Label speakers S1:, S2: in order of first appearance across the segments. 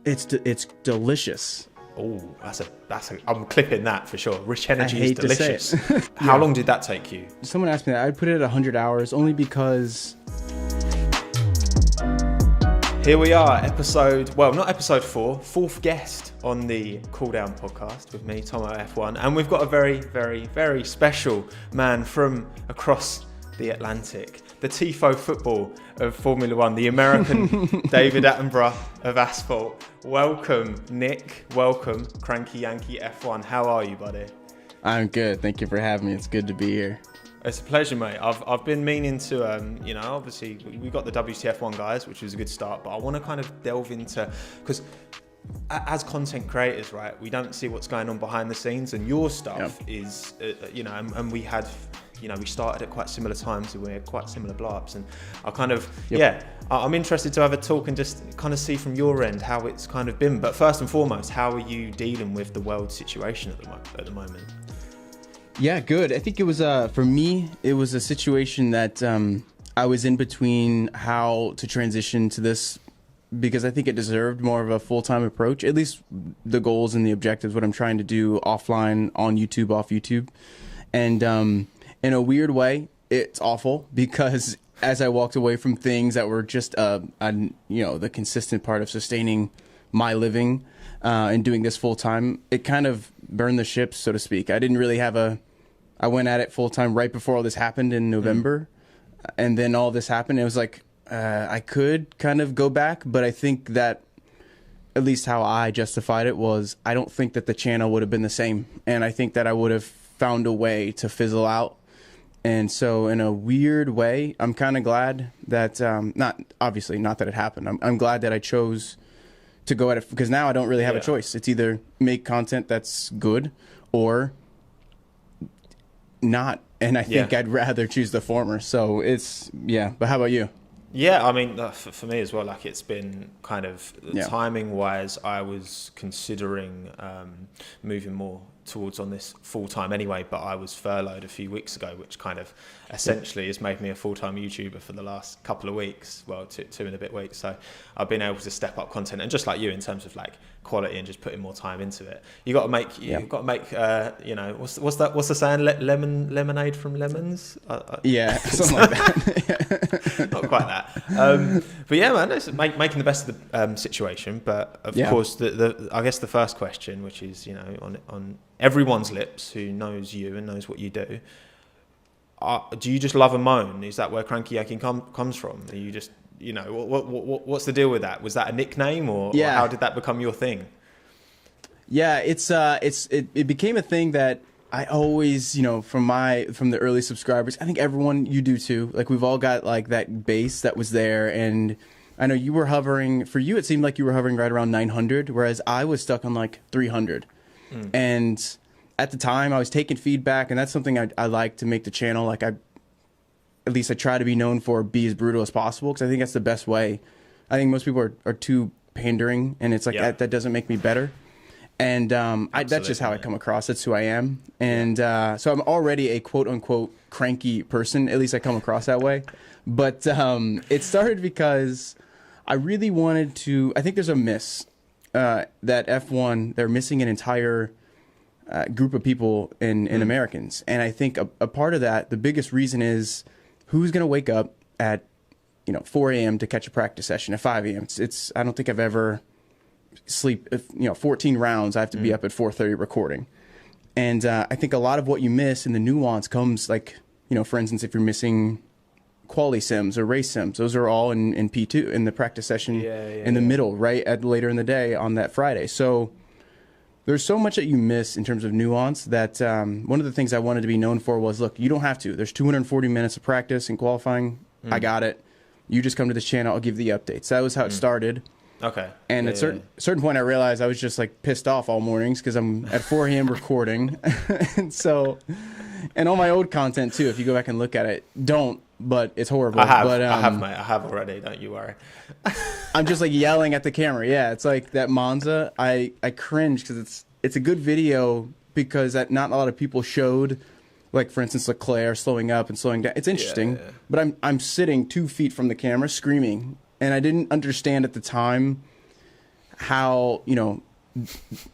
S1: It's delicious.
S2: Oh, I'm clipping that for sure. Rich energy
S1: I
S2: is
S1: hate to say
S2: delicious.
S1: it.
S2: How long did that take you?
S1: Someone asked me that. I'd put it at 100 hours only because...
S2: Here we are, not episode 4, fourth guest on the Cool Down podcast with me, Tomo F1. And we've got a very, very, very special man from across the Atlantic. The Tifo football of Formula One, the American David Attenborough of asphalt. Welcome, Nick. Welcome, Cranky Yankee F1. How are you, buddy?
S1: I'm good. Thank you for having me. It's good to be here.
S2: It's a pleasure, mate. I've been meaning to, obviously we got the WTF1 guys, which was a good start, but I want to kind of delve into, because as content creators, right, we don't see what's going on behind the scenes, and your stuff is, and we had, we started at quite similar times, and we had quite similar blow-ups, and I kind of, I'm interested to have a talk and just kind of see from your end how it's kind of been. But first and foremost, how are you dealing with the world situation at the moment?
S1: Yeah, good. I think it was, for me, it was a situation that I was in between how to transition to this, because I think it deserved more of a full-time approach, at least the goals and the objectives, what I'm trying to do offline, on YouTube, off YouTube. And in a weird way, it's awful, because as I walked away from things that were just, the consistent part of sustaining my living and doing this full-time, it kind of burned the ships, so to speak. I didn't really have I went at it full-time right before all this happened in November, and then all this happened. It was like, I could kind of go back, but I think that, at least how I justified it, was I don't think that the channel would have been the same, and I think that I would have found a way to fizzle out. And so in a weird way, I'm kind of glad that, not that it happened. I'm glad that I chose to go at it, because now I don't really have a choice. It's either make content that's good or not. And I think I'd rather choose the former. So it's, but how about you?
S2: Yeah, I mean, for me as well, like, it's been kind of timing-wise, I was considering moving more towards on this full-time anyway, but I was furloughed a few weeks ago, which kind of essentially has made me a full-time YouTuber for the last couple of weeks, well, two and a bit weeks. So I've been able to step up content, and just like you, in terms of like quality and just putting more time into it. You've got to make, what's the saying? Lemonade from lemons?
S1: Something like that.
S2: Not quite that. But yeah, man, it's making the best of the situation. But of course, I guess the first question, which is, on everyone's lips who knows you and knows what you do, do you just love a moan? Is that where Cranky Yankee comes from? Are you just, what's the deal with that? Was that a nickname, or how did that become your thing?
S1: Yeah, it became a thing that I always, from the early subscribers, I think everyone, you do too. Like, we've all got like that base that was there, and I know you were hovering, for you it seemed like you were hovering right around 900, whereas I was stuck on like 300. And at the time I was taking feedback, and that's something I like to make the channel, like, at least I try to be known for, be as brutal as possible, because I think that's the best way. I think most people are too pandering, and it's like that doesn't make me better. And that's just how I come across. That's who I am. And so I'm already a quote-unquote cranky person. At least I come across that way. But it started because I really wanted to... I think there's a miss that F1, they're missing an entire group of people in Americans. And I think a part of that, the biggest reason is, who's going to wake up at 4 a.m. to catch a practice session at 5 a.m.? It's I don't think I've ever... sleep, 14 rounds, I have to be up at 4:30 recording. And I think a lot of what you miss in the nuance comes, like, for instance, if you're missing quali sims or race sims, those are all in P2 in the practice session in the middle, right at later in the day on that Friday. So there's so much that you miss in terms of nuance that one of the things I wanted to be known for was, look, you don't have to. There's 240 minutes of practice and qualifying. I got it. You just come to this channel, I'll give you the updates. That was how it started.
S2: Okay.
S1: And at a certain point, I realized I was just like pissed off all mornings because I'm at 4 a.m. recording. And all my old content too, if you go back and look at it, but it's horrible.
S2: I have,
S1: mate.
S2: I have already. Don't you worry.
S1: I'm just like yelling at the camera. Yeah, it's like that Monza. I cringe because it's a good video, because not a lot of people showed, like, for instance, Leclerc slowing up and slowing down. It's interesting, but I'm sitting 2 feet from the camera screaming. And I didn't understand at the time how, you know,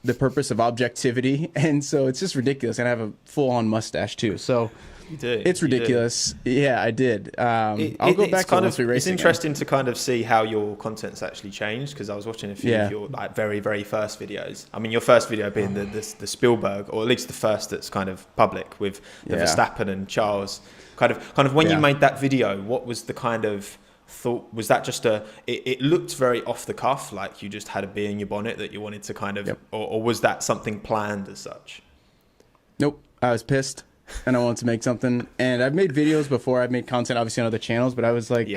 S1: the purpose of objectivity. And so it's just ridiculous. And I have a full-on mustache too. So
S2: you do.
S1: It's ridiculous. Yeah, I did. I'll go back to racing.
S2: It's interesting to kind of see how your content's actually changed, because I was watching a few of your like very, very first videos. I mean, your first video being the Spielberg, or at least the first that's kind of public, with the Verstappen and Charles. Kind of when you made that video, what was the kind of thought? Was that just it looked very off the cuff, like you just had a bee in your bonnet that you wanted to kind of, or was that something planned as such?
S1: Nope. I was pissed and I wanted to make something. And I've made videos before. I've made content obviously on other channels, but I was like,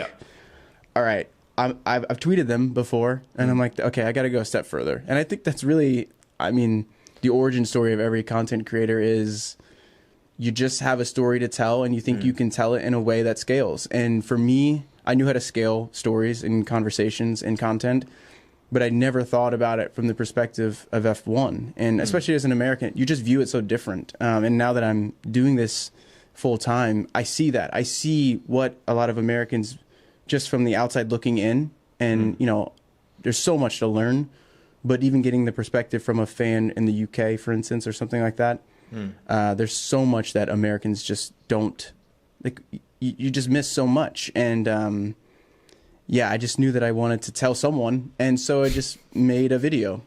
S1: all right, I've tweeted them before, and I'm like, okay, I got to go a step further. And I think that's really, I mean, the origin story of every content creator is you just have a story to tell, and you think you can tell it in a way that scales. And for me, I knew how to scale stories and conversations and content, but I never thought about it from the perspective of F1. And especially as an American, you just view it so different. And now that I'm doing this full time, I see that. I see what a lot of Americans, just from the outside looking in, and you know, there's so much to learn. But even getting the perspective from a fan in the UK, for instance, or something like that, there's so much that Americans just don't, like, you just miss so much. And yeah, I just knew that I wanted to tell someone, and so I just made a video.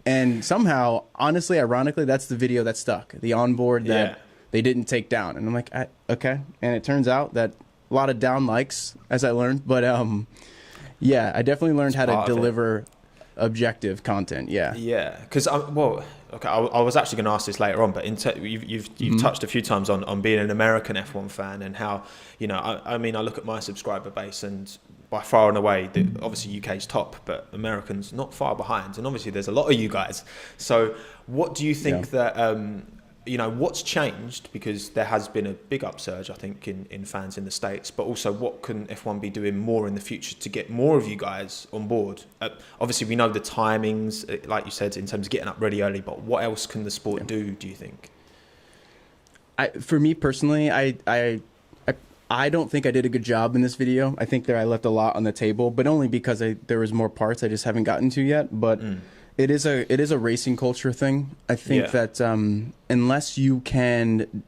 S1: And somehow, honestly, ironically, that's the video that stuck, the onboard that they didn't take down. And I'm like, okay. And it turns out that a lot of down likes, as I learned. But yeah, I definitely learned how to deliver objective content. Yeah,
S2: because okay, I was actually going to ask this later on, but you've touched a few times on being an American F1 fan, and how, you know, I mean, I look at my subscriber base, and by far and away, obviously UK's top, but Americans not far behind, and obviously there's a lot of you guys. So what do you think that you know, what's changed? Because there has been a big upsurge, I think, in fans in the States, but also what can F1 be doing more in the future to get more of you guys on board? Obviously, we know the timings, like you said, in terms of getting up really early, but what else can the sport do you think?
S1: For me personally, I don't think I did a good job in this video. I think that I left a lot on the table, but only because there was more parts I just haven't gotten to yet. But it is a racing culture thing. I think that unless you can,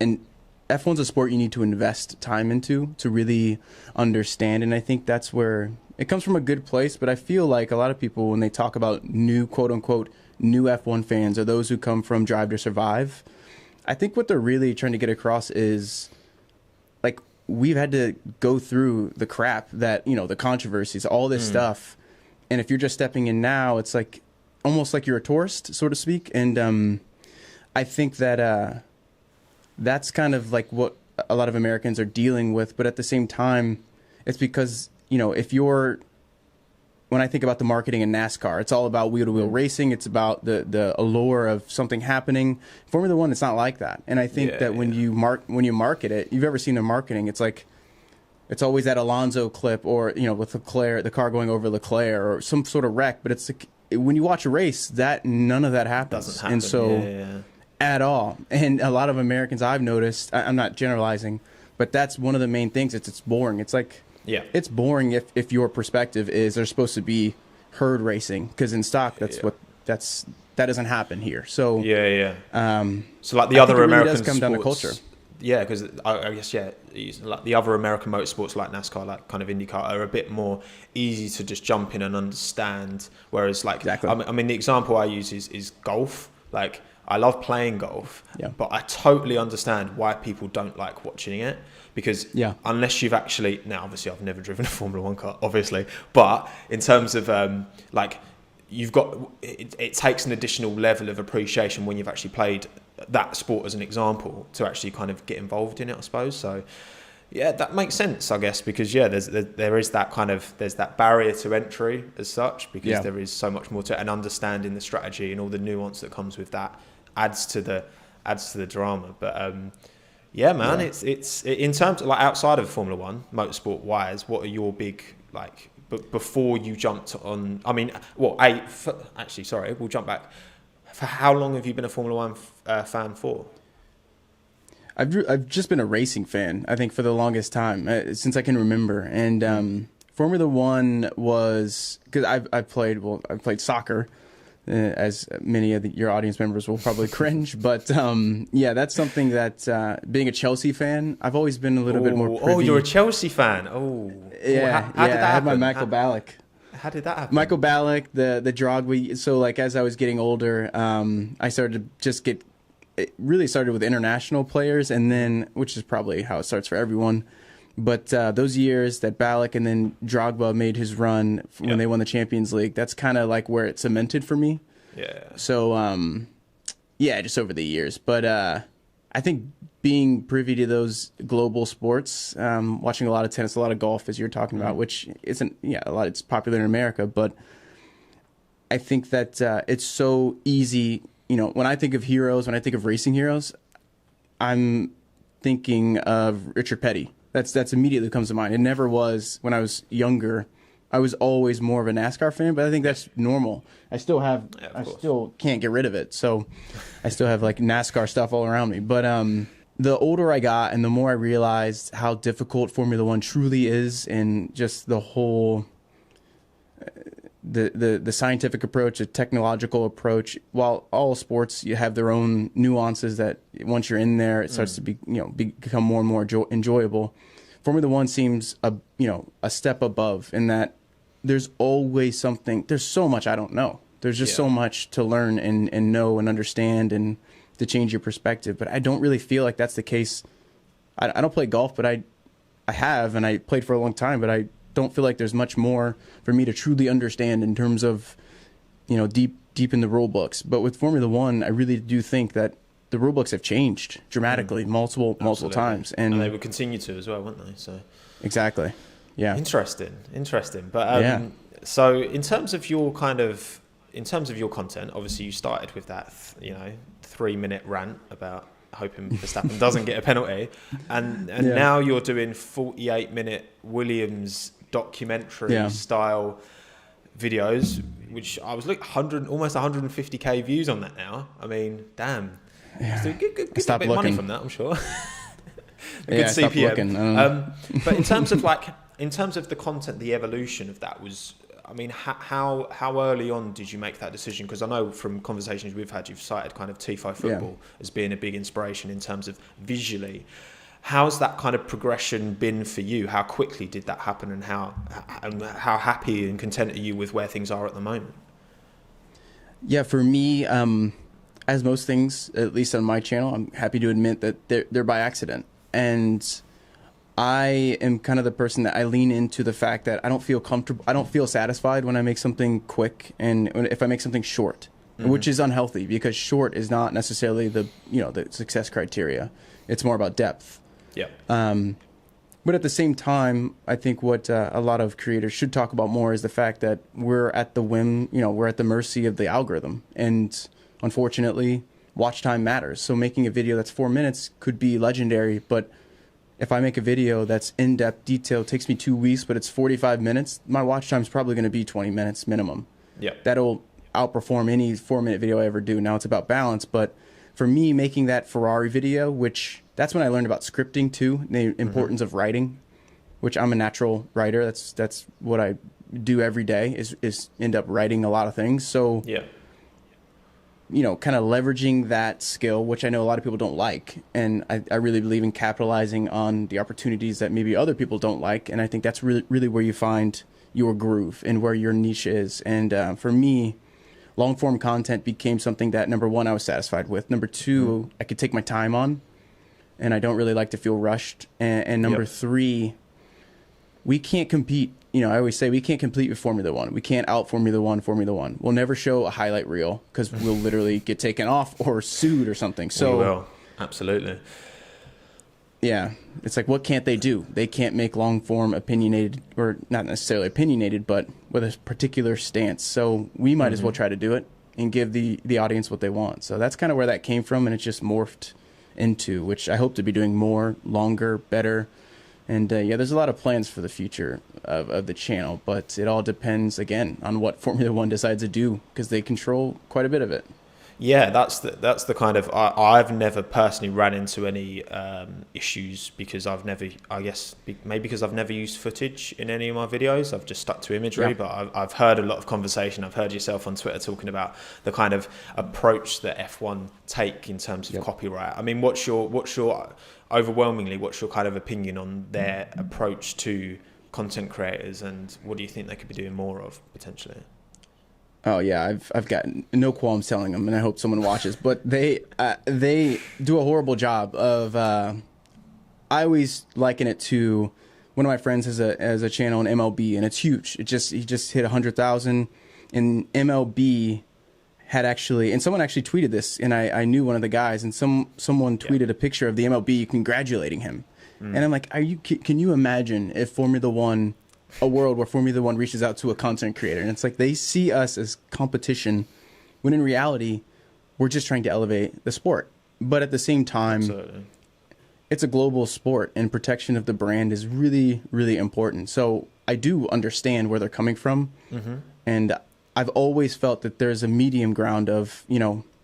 S1: and F1's a sport you need to invest time into to really understand. And I think that's where it comes from, a good place. But I feel like a lot of people, when they talk about new, quote unquote, new F1 fans, or those who come from Drive to Survive, I think what they're really trying to get across is, like, we've had to go through the crap that, you know, the controversies, all this stuff. And if you're just stepping in now, it's like almost like you're a tourist, so to speak. And I think that that's kind of like what a lot of Americans are dealing with. But at the same time, it's because, you know, when I think about the marketing in NASCAR, it's all about wheel-to-wheel racing. It's about the allure of something happening. Formula One, it's not like that. And I think that when you market it, you've ever seen their marketing, it's like, it's always that Alonso clip, or, you know, with Leclerc, the car going over Leclerc, or some sort of wreck. But it's like, when you watch a race, that none of that happens. Doesn't happen. And so at all. And a lot of Americans, I've noticed, I'm not generalizing, but that's one of the main things. It's boring. It's like, it's boring if your perspective is there's supposed to be herd racing, because in stock that doesn't happen here. So
S2: so like the other American
S1: does come down to culture.
S2: Yeah, because I guess like the other American motorsports like NASCAR, like kind of IndyCar, are a bit more easy to just jump in and understand. Whereas like I mean the example I use is golf. Like, I love playing golf, but I totally understand why people don't like watching it. Because unless you've actually, now obviously I've never driven a Formula One car, obviously, but in terms of like, you've got, it takes an additional level of appreciation when you've actually played that sport, as an example, to actually kind of get involved in it, I suppose. So yeah, that makes sense, I guess, because there is that kind of, there's that barrier to entry as such, because there is so much more to it, and understanding the strategy and all the nuance that comes with that adds to the drama. But yeah, man, it's in terms of, like, outside of Formula One, motorsport wise, what are your big, like, before you jumped on? I mean, we'll jump back. For how long have you been a Formula One fan for? I've
S1: just been a racing fan, I think, for the longest time, since I can remember. And Formula One was because I've played soccer, as many of your audience members will probably cringe, but yeah, that's something that being a Chelsea fan, I've always been a little bit more privy.
S2: Oh, you're a Chelsea fan. Oh,
S1: yeah.
S2: How did that
S1: I had my
S2: happen?
S1: Michael Ballack.
S2: How did that happen?
S1: Michael Ballack, the Drogba. So like as I was getting older, I started to just get. It really started with international players, and then which is probably how it starts for everyone. But those years that Ballack and then Drogba made his run when they won the Champions League, that's kind of like where it cemented for me.
S2: Yeah.
S1: So yeah, just over the years. But I think being privy to those global sports, watching a lot of tennis, a lot of golf, as you're talking about, which isn't it's popular in America, but I think that it's so easy. You know, when I think of heroes, when I think of racing heroes, I'm thinking of Richard Petty. That's immediately comes to mind. It never was when I was younger. I was always more of a NASCAR fan, but I think that's normal. I still have, I still can't get rid of it. So I still have like NASCAR stuff all around me. But the older I got and the more I realized how difficult Formula One truly is, and just the whole the scientific approach, the technological approach. While all sports you have their own nuances that once you're in there, it starts to be become more and more enjoyable. Formula One seems a step above in that there's always something. There's so much I don't know. There's just so much to learn and know and understand and to change your perspective. But I don't really feel like that's the case. I don't play golf, but I have, and I played for a long time, but I don't feel like there's much more for me to truly understand in terms of, deep in the rule books. But with Formula One, I really do think that the rule books have changed dramatically multiple times. And
S2: they will continue to as well, won't they? So
S1: exactly. Yeah.
S2: Interesting. But so in terms of your content, obviously you started with that, 3-minute rant about hoping Verstappen doesn't get a penalty, and now you're doing 48-minute Williams documentary style videos, which I was almost 150k views on that now. I mean, damn.
S1: Yeah.
S2: So get a bit of money from that, I'm sure.
S1: Good CPM.
S2: But in terms of the content, the evolution of that was, I mean, how early on did you make that decision? Because I know from conversations we've had, you've cited kind of TIFO football as being a big inspiration in terms of visually. How's that kind of progression been for you? How quickly did that happen, and how happy and content are you with where things are at the moment?
S1: Yeah, for me, as most things, at least on my channel, I'm happy to admit that they're by accident. And I am kind of the person that I lean into the fact that I don't feel comfortable. I don't feel satisfied when I make something quick, and if I make something short, which is unhealthy because short is not necessarily the success criteria. It's more about depth.
S2: Yeah.
S1: But at the same time, I think what a lot of creators should talk about more is the fact that we're at the whim, we're at the mercy of the algorithm. And unfortunately, watch time matters. So making a video that's 4 minutes could be legendary, but if I make a video that's in-depth detail, takes me 2 weeks, but it's 45 minutes, my watch time is probably going to be 20 minutes minimum. Yeah. That'll outperform any 4-minute video I ever do. Now it's about balance, but for me, making that Ferrari video, which that's when I learned about scripting too, the importance of writing, which I'm a natural writer. That's what I do every day is end up writing a lot of things. So kind of leveraging that skill, which I know a lot of people don't like. And I really believe in capitalizing on the opportunities that maybe other people don't like. And I think that's really, really where you find your groove and where your niche is. And for me, long form content became something that, number one, I was satisfied with. Number two, I could take my time on, and I don't really like to feel rushed. And number three, we can't compete. I always say we can't compete with Formula One. We can't out Formula One. We'll never show a highlight reel because we'll literally get taken off or sued or something. So
S2: we will. Absolutely.
S1: Yeah. It's like, what can't they do? They can't make long form opinionated, or not necessarily opinionated, but with a particular stance. So we might as well try to do it and give the audience what they want. So that's kind of where that came from, and it's just morphed into, which I hope to be doing more, longer, better. And there's a lot of plans for the future of the channel, but it all depends, again, on what Formula One decides to do, because they control quite a bit of it.
S2: Yeah, that's the kind of I've never personally ran into any issues because I've never, I guess maybe because I've never used footage in any of my videos. I've just stuck to imagery.
S1: Yeah.
S2: But I've heard a lot of conversation. I've heard yourself on Twitter talking about the kind of approach that F1 take in terms of copyright. I mean, what's your overwhelmingly what's your kind of opinion on their approach to content creators, and what do you think they could be doing more of potentially?
S1: Oh yeah, I've got no qualms telling them, and I hope someone watches. But they do a horrible job of. I always liken it to one of my friends has a channel in MLB, and it's huge. He just hit 100,000, and MLB had actually, and someone actually tweeted this, and I knew one of the guys, and someone tweeted a picture of the MLB congratulating him, and I'm like, can you imagine if Formula One, a world where Formula One reaches out to a content creator, and it's like they see us as competition, when in reality, we're just trying to elevate the sport. But at the same time,
S2: Absolutely.
S1: It's a global sport, and protection of the brand is really, really important. So I do understand where they're coming from, and I've always felt that there's a medium ground of,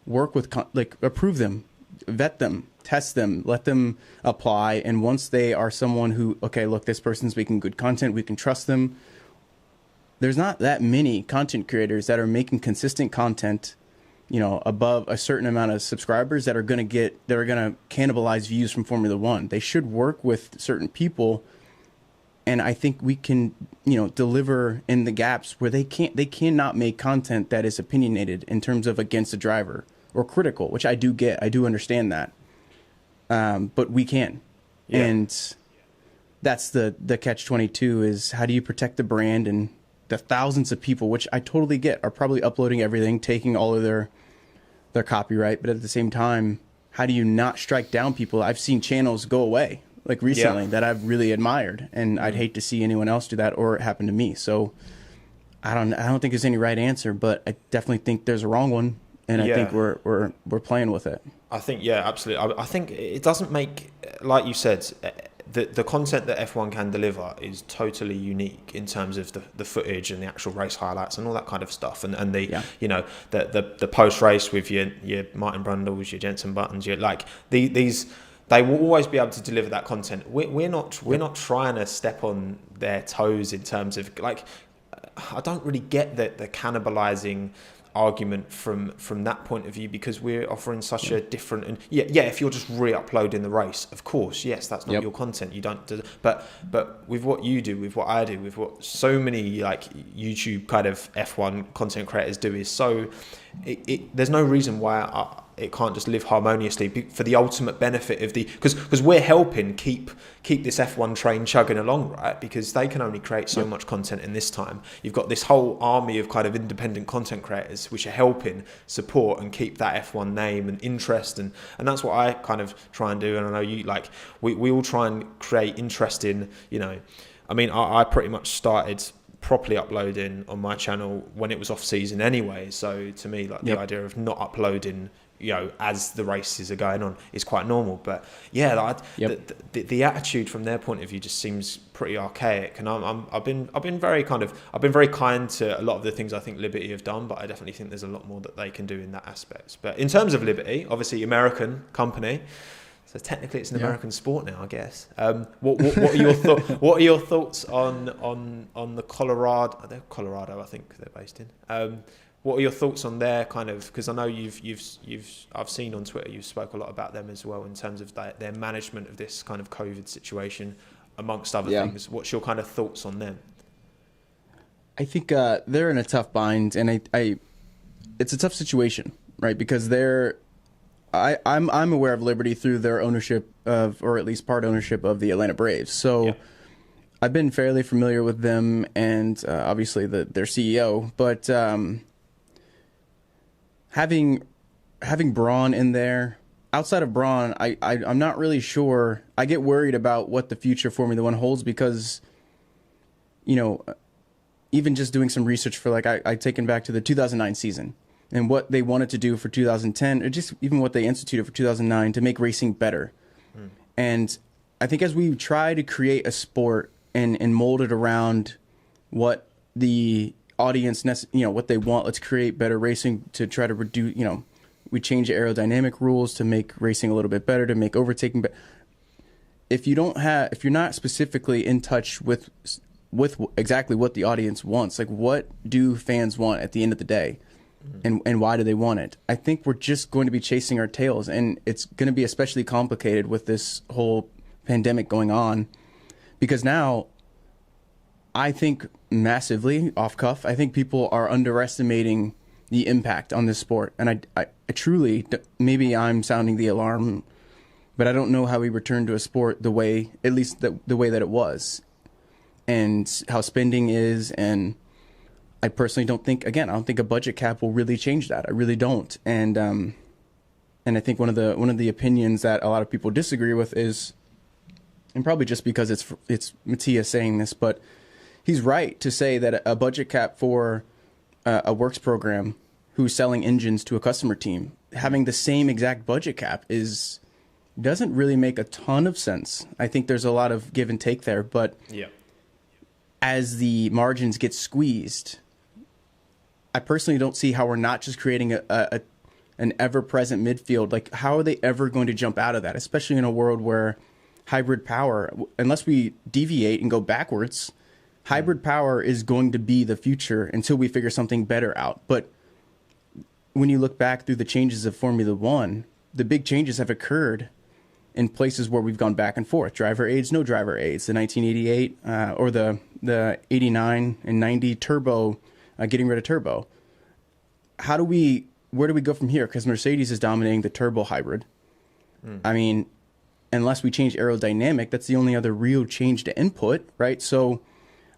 S1: work with, approve them, vet them, test them, let them apply. And once they are someone who, okay, look, this person's making good content, we can trust them. There's not that many content creators that are making consistent content, above a certain amount of subscribers that are going to cannibalize views from Formula One. They should work with certain people. And I think we can, deliver in the gaps where they cannot make content that is opinionated in terms of against the driver or critical, which I do get. I do understand that. But we can. Yeah. And that's the catch-22 is how do you protect the brand, and the thousands of people, which I totally get, are probably uploading everything, taking all of their copyright. But at the same time, how do you not strike down people? I've seen channels go away like recently that I've really admired, and I'd hate to see anyone else do that or it happen to me. So I don't think there's any right answer, but I definitely think there's a wrong one, and I think we're playing with it.
S2: I think absolutely. I think it doesn't make, like you said, the content that F1 can deliver is totally unique in terms of the footage and the actual race highlights and all that kind of stuff, and the post race with your Martin Brundles, your Jensen Buttons, these. They will always be able to deliver that content. We're not trying to step on their toes in terms of, like, I don't really get the cannibalizing argument from that point of view, because we're offering such a different, and if you're just re-uploading the race, of course, yes, that's not your content. You don't do, but with what you do, with what I do, with what so many like YouTube kind of F1 content creators do, is so there's no reason why it can't just live harmoniously for the ultimate benefit of because we're helping keep this F1 train chugging along, right? Because they can only create so much content in this time. You've got this whole army of kind of independent content creators which are helping support and keep that F1 name and interest, and that's what I kind of try and do. And I know you, like, we all try and create interest in, I mean, I pretty much started properly uploading on my channel when it was off season anyway. So to me, like, the idea of not uploading, as the races are going on is quite normal. But the attitude from their point of view just seems pretty archaic. And I've been very kind to a lot of the things I think Liberty have done, but I definitely think there's a lot more that they can do in that aspect. But in terms of Liberty, obviously American company, so technically it's an American sport now, I guess. What are your what are your thoughts on the Colorado? They're Colorado, I think they're based in. What are your thoughts on their kind of? Because I know I've seen on Twitter you spoke a lot about them as well in terms of their management of this kind of COVID situation, amongst other things. What's your kind of thoughts on them?
S1: I think they're in a tough bind, and it's a tough situation, right? Because I'm aware of Liberty through their ownership of, or at least part ownership of, the Atlanta Braves. So I've been fairly familiar with them, and obviously their CEO. But having Braun in there, outside of Braun, I'm not really sure. I get worried about what the future Formula One holds, because, even just doing some research for, like, I taken back to the 2009 season. And what they wanted to do for 2010, or just even what they instituted for 2009 to make racing better. And I think as we try to create a sport and mold it around what the audience, what they want, let's create better racing to try to reduce, we change the aerodynamic rules to make racing a little bit better, to make overtaking better. If you're not specifically in touch with exactly what the audience wants, like what do fans want at the end of the day, and why do they want it? I think we're just going to be chasing our tails, and it's going to be especially complicated with this whole pandemic going on, because now I think massively off cuff, I think people are underestimating the impact on this sport, and I truly, maybe I'm sounding the alarm, but I don't know how we return to a sport the way, at least the way that it was, and how spending is. And I personally don't think, again, I don't think a budget cap will really change that. I really don't. And I think one of the opinions that a lot of people disagree with is, and probably just because it's Matthias saying this, but he's right to say that a budget cap for a works program who's selling engines to a customer team, having the same exact budget cap doesn't really make a ton of sense. I think there's a lot of give and take there, but as the margins get squeezed, I personally don't see how we're not just creating an ever-present midfield. Like, how are they ever going to jump out of that, especially in a world where hybrid power, unless we deviate and go backwards, hybrid power is going to be the future until we figure something better out. But when you look back through the changes of Formula One, the big changes have occurred in places where we've gone back and forth. Driver aids, no driver aids. The 1988 or the 89 and 90 turbo, getting rid of turbo. Where do we go from here? Because Mercedes is dominating the turbo hybrid. I mean, unless we change aerodynamic, that's the only other real change to input, right? So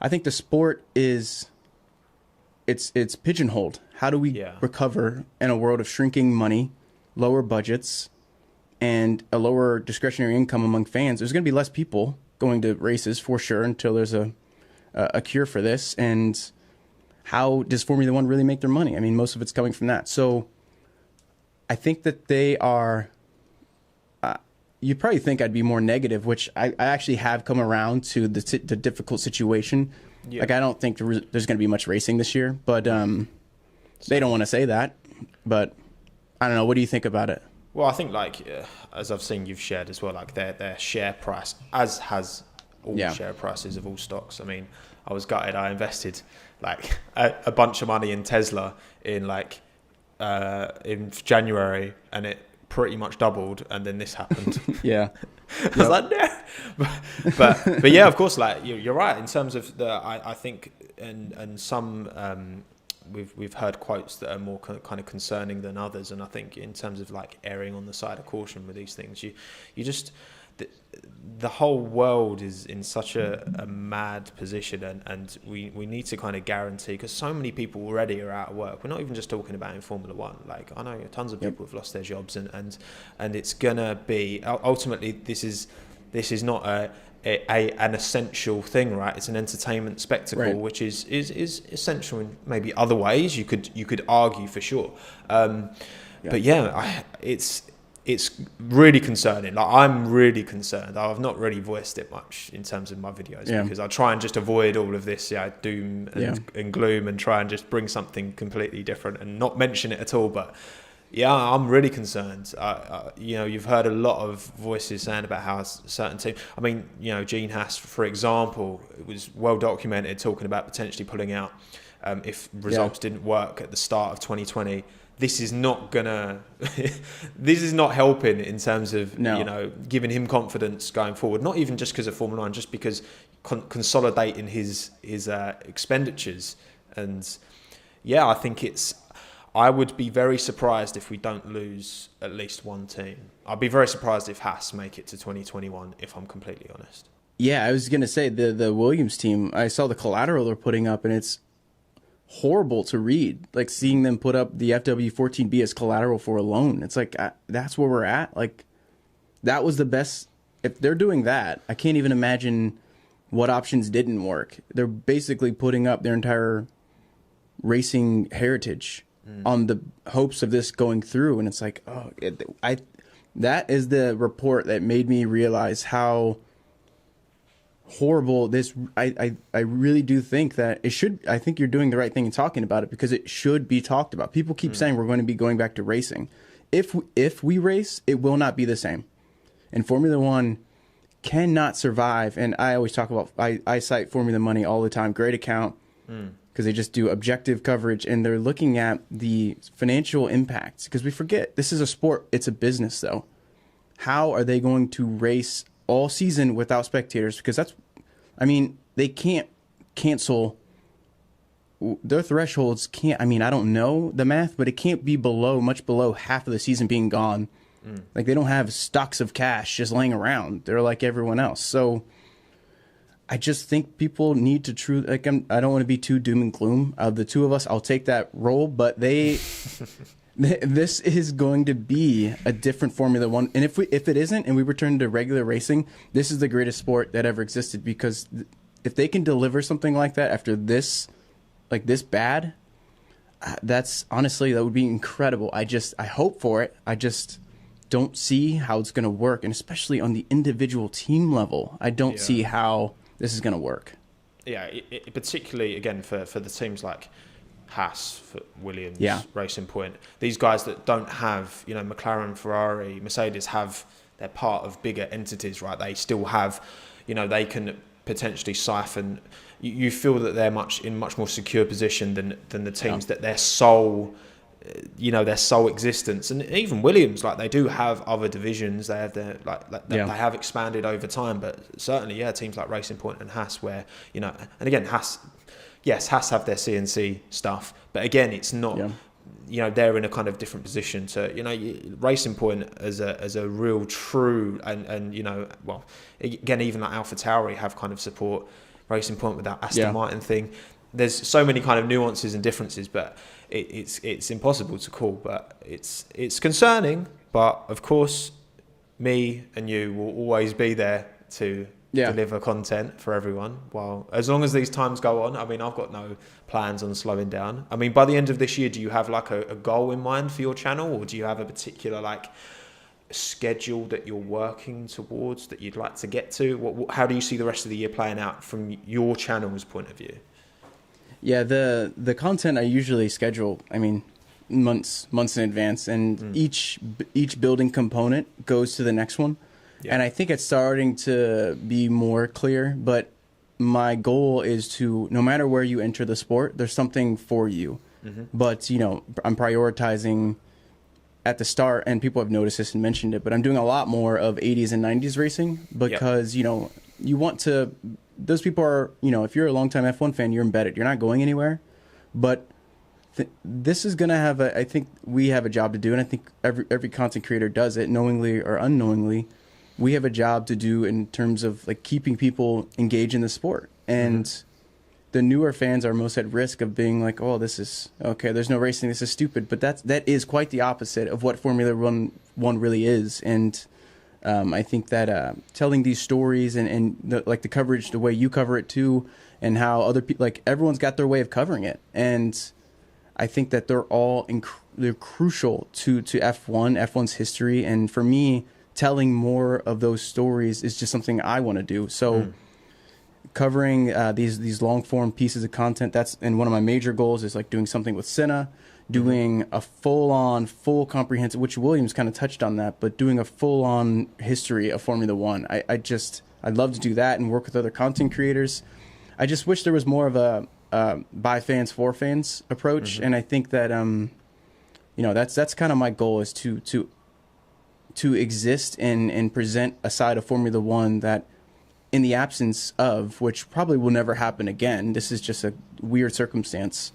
S1: I think the sport it's pigeonholed. How do we recover in a world of shrinking money, lower budgets, and a lower discretionary income among fans? There's going to be less people going to races for sure until there's a cure for this. And how does Formula One really make their money? I mean, most of it's coming from that. So I think that they are... you'd probably think I'd be more negative, which I actually have come around to the difficult situation. Yeah. Like, I don't think there's going to be much racing this year, but they don't want to say that. But I don't know. What do you think about it?
S2: Well, I think, like, as I've seen you've shared as well, like their share price, as has all share prices of all stocks. I mean, I was gutted. I invested like a bunch of money in Tesla in in January, and it pretty much doubled, and then this happened. I was like, no. But yeah, of course, like you're right in terms of I think and some we've heard quotes that are more kind of concerning than others, and I think in terms of like erring on the side of caution with these things, you just the whole world is in such a mad position, and we need to kind of guarantee, because so many people already are out of work. We're not even just talking about in Formula One. Like, I know tons of people have lost their jobs, and it's gonna be ultimately this is not an essential thing, right? It's an entertainment spectacle, which is essential in maybe other ways. You could argue for sure, but yeah, it's really concerning. Like, I'm really concerned. I've not really voiced it much in terms of my videos because I try and just avoid all of this doom and gloom, and try and just bring something completely different and not mention it at all. But yeah, I'm really concerned. You've heard a lot of voices saying about how certain teams. I mean, Gene Haas, for example, it was well documented talking about potentially pulling out if results didn't work at the start of 2020. This is not helping in terms of giving him confidence going forward. Not even just because of Formula One, just because consolidating his expenditures. And yeah, I think I would be very surprised if we don't lose at least one team. I'd be very surprised if Haas make it to 2021, if I'm completely honest.
S1: Yeah, I was gonna say the Williams team. I saw the collateral they're putting up, and it's horrible to read. Like, seeing them put up the FW14B as collateral for a loan. It's like, that's where we're at. Like, that was the best. If they're doing that, I can't even imagine what options didn't work. They're basically putting up their entire racing heritage on the hopes of this going through. And it's like, that is the report that made me realize how horrible this. I really do think that it should. I think you're doing the right thing in talking about it, because it should be talked about. People keep saying we're going to be going back to racing. if we race, it will not be the same. And Formula One cannot survive. And I always talk about, I cite Formula Money all the time. Great account, because they just do objective coverage, and they're looking at the financial impacts. Because we forget, this is a sport. It's a business, though. How are they going to race all season without spectators? Because they can't cancel. Their thresholds can't, I don't know the math, but it can't be much below half of the season being gone. Like, they don't have stocks of cash just laying around. They're like everyone else. So I just think people need to I don't want to be too doom and gloom. Of the two of us, I'll take that role, but this is going to be a different Formula One. And if it isn't, and we return to regular racing, this is the greatest sport that ever existed, because if they can deliver something like that after this bad, that's honestly, that would be incredible. I hope for it. I just don't see how it's going to work. And especially on the individual team level, I don't see how this is going to work.
S2: Yeah, particularly, again, for the teams like Haas, for Williams, Racing Point, these guys that don't have, McLaren, Ferrari, Mercedes they're part of bigger entities, right? They still have, they can potentially siphon. You feel that they're in much more secure position than the teams that their sole existence. And even Williams, like, they do have other divisions. They have they have expanded over time, but certainly, teams like Racing Point and Haas, where and again, Haas have their CNC stuff, but again, it's not. They're in a kind of different position to Racing Point as a real true and again, even like AlphaTauri have kind of support Racing Point with that Aston Martin thing. There's so many kind of nuances and differences, but it's impossible to call. But it's concerning. But of course, me and you will always be there to deliver content for everyone. Well, as long as these times go on, I've got no plans on slowing down. By the end of this year, do you have like a goal in mind for your channel, or do you have a particular schedule that you're working towards that you'd like to get to? How do you see the rest of the year playing out from your channel's point of view? Yeah,
S1: the content I usually schedule, months in advance, and each building component goes to the next one. Yeah. And I think it's starting to be more clear, but my goal is to, no matter where you enter the sport, there's something for you. But, I'm prioritizing at the start, and people have noticed this and mentioned it, but I'm doing a lot more of 80s and 90s racing because, you want to, those people are, if you're a longtime F1 fan, you're embedded. You're not going anywhere. But this is going to have I think we have a job to do, and I think every content creator does it, knowingly or unknowingly. We have a job to do in terms of keeping people engaged in the sport. And the newer fans are most at risk of being like, oh, this is okay, there's no racing, this is stupid. But that is quite the opposite of what Formula One really is. And I think that telling these stories and the coverage, the way you cover it too, and how other people, everyone's got their way of covering it. And I think that they're all they're crucial to F1's history. And for me, telling more of those stories is just something I want to do. So covering these long form pieces of content, and one of my major goals is doing something with Senna, doing a full comprehensive, which Williams kind of touched on that, but doing a full on history of Formula One. I'd love to do that and work with other content creators. I just wish there was more of a by fans for fans approach. And I think that that's kind of my goal, is to exist and present a side of Formula One that, in the absence of, which probably will never happen again, this is just a weird circumstance,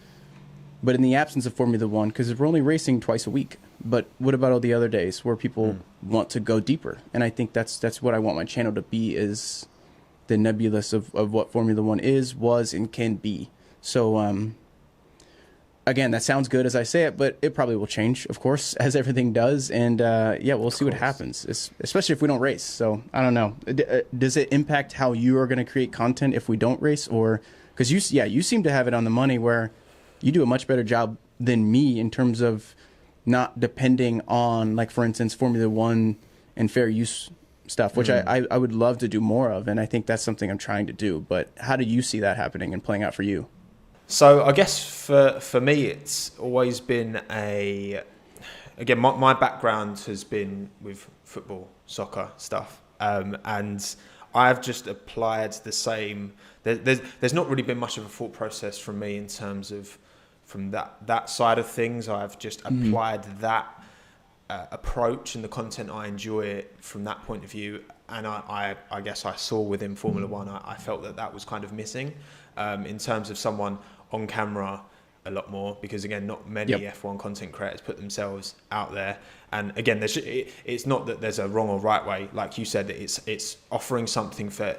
S1: but in the absence of Formula One, because we're only racing twice a week, but what about all the other days where people want to go deeper? And I think that's what I want my channel to be, is the nebulous of what Formula One was, and can be. So, again, that sounds good as I say it, but it probably will change, of course, as everything does. And we'll see what happens, especially if we don't race. So I don't know. Does it impact how you are going to create content if we don't race? Or because you seem to have it on the money, where you do a much better job than me in terms of not depending on, for instance, Formula One and fair use stuff, which I would love to do more of. And I think that's something I'm trying to do. But how do you see that happening and playing out for you?
S2: So I guess for me, it's always been again, my background has been with football, soccer stuff, and I've just applied the same. There's not really been much of a thought process from me in terms of from that side of things. I've just applied that approach and the content I enjoy from that point of view. And I guess I saw within Formula One, I felt that was kind of missing in terms of someone on camera a lot more, because again, not many F1 content creators put themselves out there. And again, it's not that there's a wrong or right way. Like you said, it's offering something for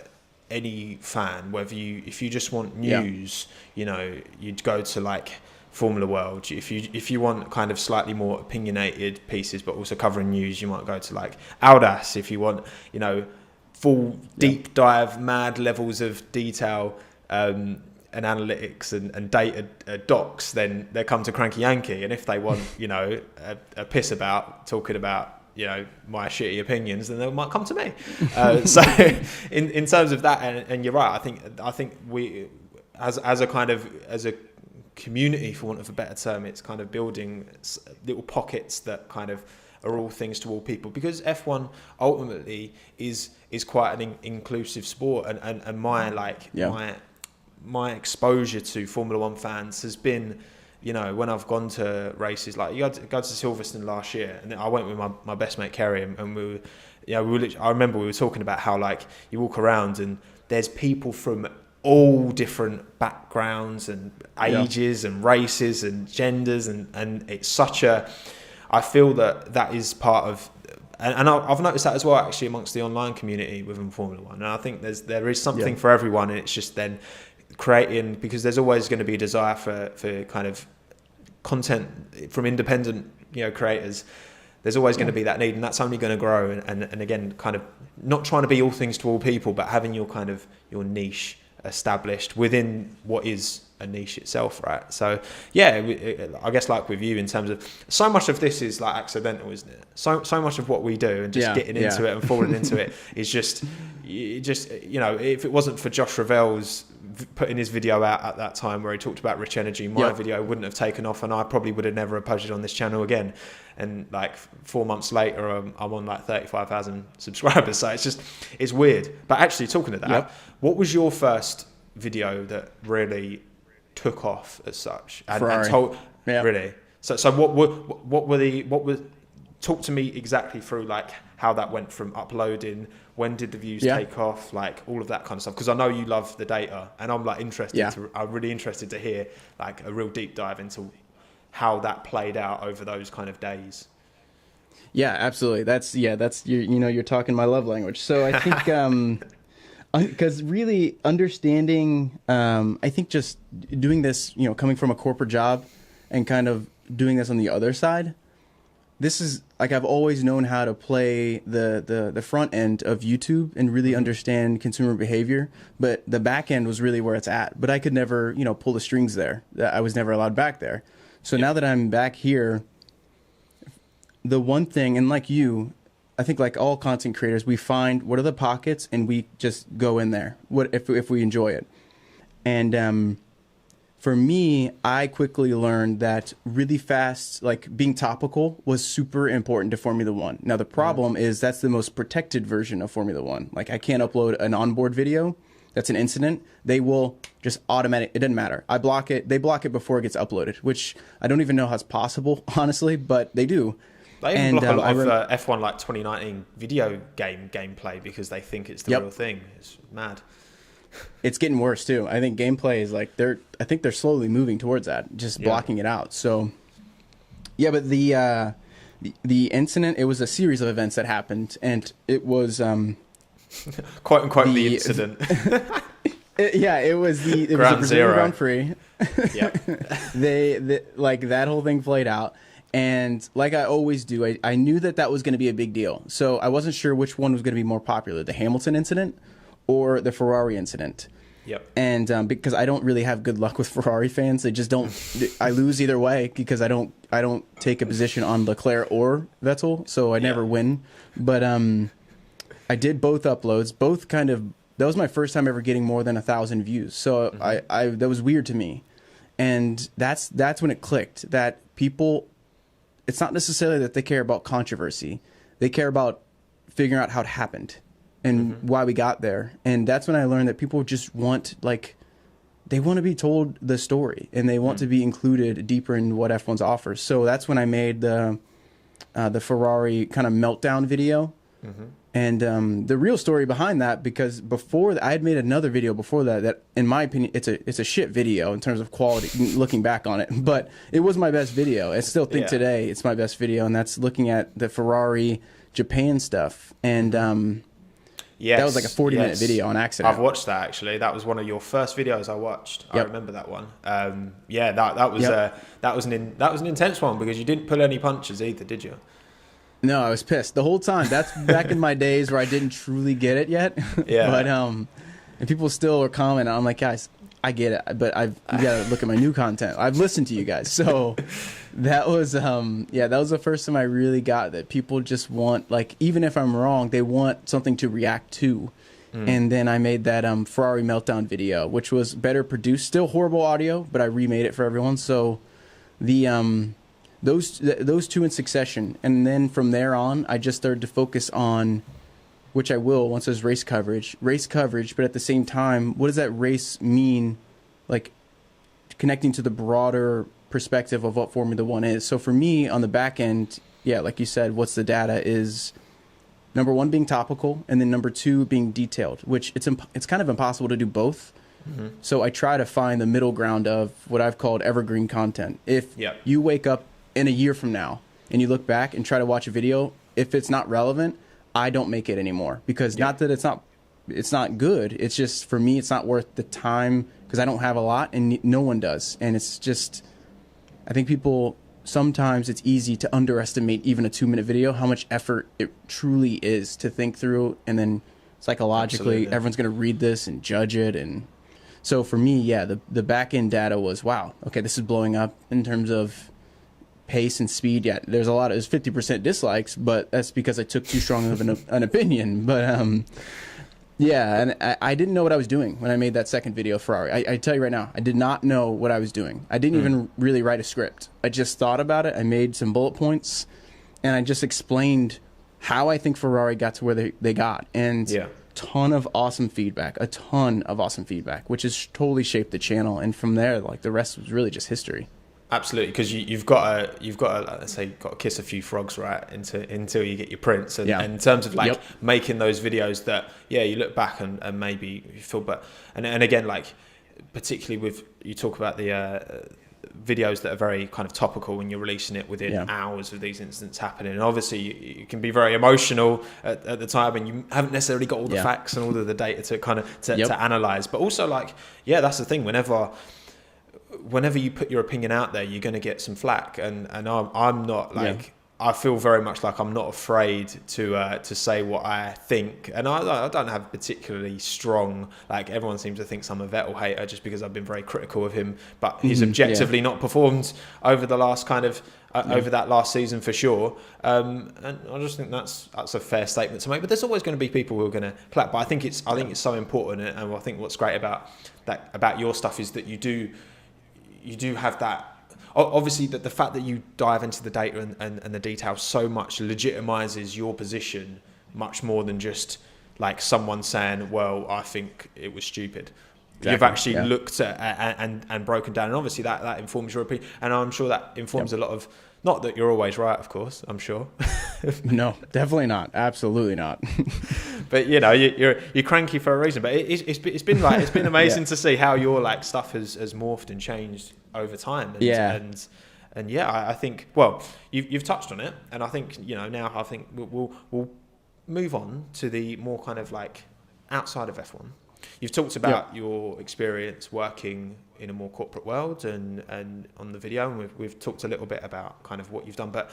S2: any fan, whether if you just want news, you know, you'd go to like Formula World. If you want kind of slightly more opinionated pieces, but also covering news, you might go to like Audas. If you want, you know, full deep dive, mad levels of detail, and analytics and data docs, then they come to Cranky Yankee. And if they want, you know, a piss about talking about, you know, my shitty opinions, then they might come to me. So in terms of that, and you're right, I think we as a community, for want of a better term, it's kind of building little pockets that kind of are all things to all people, because F1 ultimately is quite an inclusive sport, and my exposure to Formula One fans has been, you know, when I've gone to races, like you go to Silverstone last year, and I went with my best mate Kerry, and we were, you know, I remember we were talking about how like you walk around and there's people from all different backgrounds and ages and races and genders, and it's such a, I feel that is part of, and I've noticed that as well actually amongst the online community within Formula One, and I think there is something for everyone, and it's just then creating, because there's always going to be a desire for kind of content from independent, you know, creators. There's always going to be that need, and that's only going to grow, and again, kind of not trying to be all things to all people, but having your kind of your niche established within what is a niche itself, right? So yeah, I guess like with you, in terms of so much of this is like accidental, isn't it? So much of what we do and just getting into it and falling into it is just you know, if it wasn't for Josh Ravel's putting his video out at that time where he talked about Rich Energy, my video wouldn't have taken off, and I probably would have never posted on this channel again. And like 4 months later, I'm on like 35,000 subscribers. So it's weird. But actually, talking to that, what was your first video that really took off as such?
S1: Ferrari.
S2: Really? So what were talk to me exactly through like how that went from uploading, when did the views take off, like all of that kind of stuff, because I know you love the data, and I'm like I'm really interested to hear like a real deep dive into how that played out over those kind of days.
S1: Yeah, absolutely. That's you know, you're talking my love language. So I think because really understanding, I think just doing this, you know, coming from a corporate job and kind of doing this on the other side, this is like, I've always known how to play the front end of YouTube and really understand consumer behavior, but the back end was really where it's at. But I could never, you know, pull the strings there. I was never allowed back there. So now that I'm back here, the one thing, and like you, I think like all content creators, we find what are the pockets and we just go in there. What if we enjoy it? And for me, I quickly learned that really fast, like being topical was super important to Formula One. Now the problem is that's the most protected version of Formula One. Like I can't upload an onboard video that's an incident. They will just automatic. It doesn't matter. I block it. They block it before it gets uploaded, which I don't even know how it's possible, honestly, but they do.
S2: They even block a lot of F1 like 2019 video game gameplay because they think it's the real thing. It's mad.
S1: It's getting worse too. I think gameplay is like I think they're slowly moving towards that, just blocking it out. So yeah, but the incident, it was a series of events that happened, and it was
S2: quote unquote the incident.
S1: It was the Brazilian Grand Prix.
S2: Yeah,
S1: they like that whole thing played out. And like I always do, I knew that was going to be a big deal. So I wasn't sure which one was going to be more popular, the Hamilton incident or the Ferrari incident.
S2: Yep.
S1: And because I don't really have good luck with Ferrari fans, they just don't. I lose either way because I don't take a position on Leclerc or Vettel, so I never win. But I did both uploads, both kind of. That was my first time ever getting more than 1,000 views. So that was weird to me, and that's when it clicked that people it's not necessarily that they care about controversy. They care about figuring out how it happened and why we got there. And that's when I learned that people just want, like, they want to be told the story, and they want to be included deeper in what F1's offers. So that's when I made the Ferrari kind of meltdown video. And the real story behind that, because before that, I had made another video before that in my opinion, it's a shit video in terms of quality, looking back on it, but it was my best video. I still think today it's my best video, and that's looking at the Ferrari Japan stuff. And that was like a 40-minute video on accident.
S2: I've watched that, actually. That was one of your first videos I watched. I remember that one. That was an intense one, because you didn't pull any punches either, did you?
S1: No, I was pissed the whole time. That's back in my days where I didn't truly get it yet. But and people still are commenting. I'm like, guys, I get it, but you gotta look at my new content. I've listened to you guys. So that was that was the first time I really got that people just want, like, even if I'm wrong, they want something to react to. And then I made that Ferrari meltdown video, which was better produced, still horrible audio, but I remade it for everyone. So the those two in succession, and then from there on, I just started to focus on, which I will once there's race coverage, but at the same time, what does that race mean, like connecting to the broader perspective of what Formula One is. So for me on the back end, like you said, what's the data is number one being topical, and then number two being detailed, which it's kind of impossible to do both. So I try to find the middle ground of what I've called evergreen content. If you wake up in a year from now and you look back and try to watch a video, if it's not relevant, I don't make it anymore, because not that it's not good. It's just, for me, it's not worth the time, because I don't have a lot and no one does. And it's just, I think people, sometimes it's easy to underestimate even a 2-minute video, how much effort it truly is to think through. And then psychologically, everyone's going to read this and judge it. And so for me, the back end data was, wow, okay, this is blowing up in terms of pace and speed. There's 50% dislikes, but that's because I took too strong of an opinion. But and I didn't know what I was doing when I made that second video, Ferrari. I tell you right now, I did not know what I was doing. I didn't even really write a script. I just thought about it. I made some bullet points, and I just explained how I think Ferrari got to where they got. And a ton of awesome feedback, which has totally shaped the channel. And from there, like, the rest was really just history.
S2: Absolutely, because you've got to, let's say, got to kiss a few frogs, right, until you get your prints. And in terms of like making those videos that you look back and maybe you feel, but and again, like, particularly with, you talk about the videos that are very kind of topical when you're releasing it within hours of these incidents happening, and obviously you can be very emotional at the time, and you haven't necessarily got all the facts and all of the data to kind of to analyze. But also, like, that's the thing, whenever you put your opinion out there, you're going to get some flack, and I'm not like, I feel very much like I'm not afraid to say what I think, and I don't have particularly strong, like, everyone seems to think I'm a Vettel hater just because I've been very critical of him, but he's objectively not performed over the last kind of over that last season for sure, and I just think that's a fair statement to make. But there's always going to be people who are going to clap. But I think it's so important, and I think what's great about your stuff is that you do have that. Obviously, that the fact that you dive into the data and the details so much legitimizes your position much more than just like someone saying, well, I think it was stupid. Exactly. You've actually looked at and broken down, and obviously that informs your opinion, and I'm sure that informs a lot of, not that you're always right, of course, I'm sure.
S1: No, definitely not. Absolutely not.
S2: But you're cranky for a reason. But it's been amazing to see how your like stuff has morphed and changed over time. And I think, well, you've touched on it, and I think now I think we'll move on to the more kind of like outside of F1. You've talked about your experience working in a more corporate world and on the video, and we've talked a little bit about kind of what you've done, but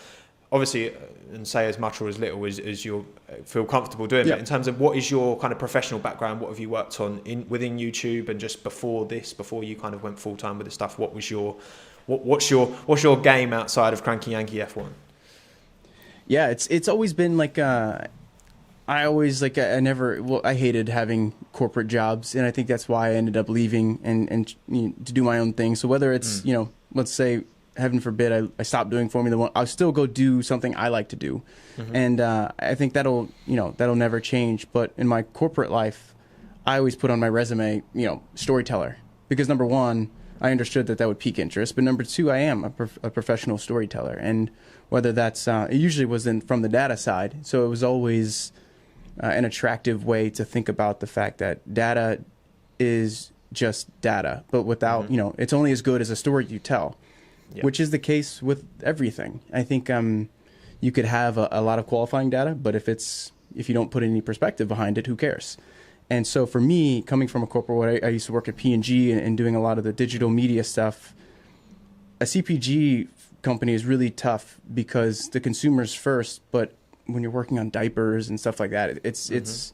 S2: obviously, and say as much or as little as you feel comfortable doing. But in terms of what is your kind of professional background, what have you worked on within YouTube, and just before you kind of went full time with this stuff, what's your game outside of Cranky Yankee F1? Yeah,
S1: it's always been like I hated having corporate jobs, and I think that's why I ended up leaving and to do my own thing. So whether it's let's say heaven forbid, I stopped doing Formula One, I'll still go do something I like to do. And I think that'll never change. But in my corporate life, I always put on my resume, storyteller, because number one, I understood that would pique interest, but number two, I am a professional storyteller, and whether that's it usually was from the data side, so it was always an attractive way to think about the fact that data is just data, but without it's only as good as a story you tell, which is the case with everything. I think you could have a lot of qualifying data, but if you don't put any perspective behind it, who cares? And so for me, coming from a corporate world, I used to work at P&G and doing a lot of the digital media stuff. A CPG company is really tough because the consumer's first, but when you're working on diapers and stuff like that, it's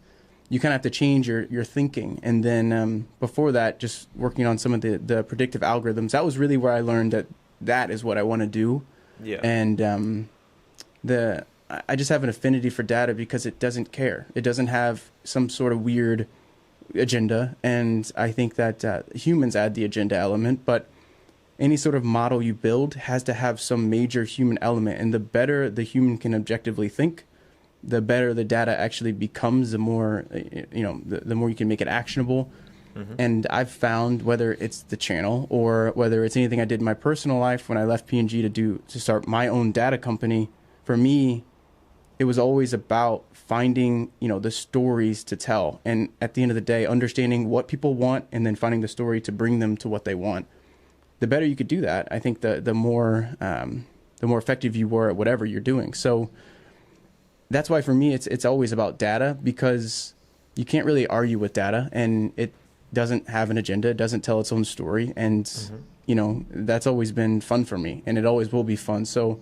S1: you kind of have to change your thinking. And then before that, just working on some of the predictive algorithms, that was really where I learned that is what I want to do. Yeah. And I just have an affinity for data because it doesn't care. It doesn't have some sort of weird agenda. And I think that humans add the agenda element, but any sort of model you build has to have some major human element. And the better the human can objectively think, the better the data actually becomes, the more, the more you can make it actionable. And I've found, whether it's the channel or whether it's anything I did in my personal life when I left P&G to start my own data company, for me, it was always about finding, the stories to tell. And at the end of the day, understanding what people want and then finding the story to bring them to what they want. The better you could do that, I think the more effective you were at whatever you're doing. So that's why for me, it's always about data, because you can't really argue with data, and it doesn't have an agenda. It doesn't tell its own story. And, that's always been fun for me, and it always will be fun. So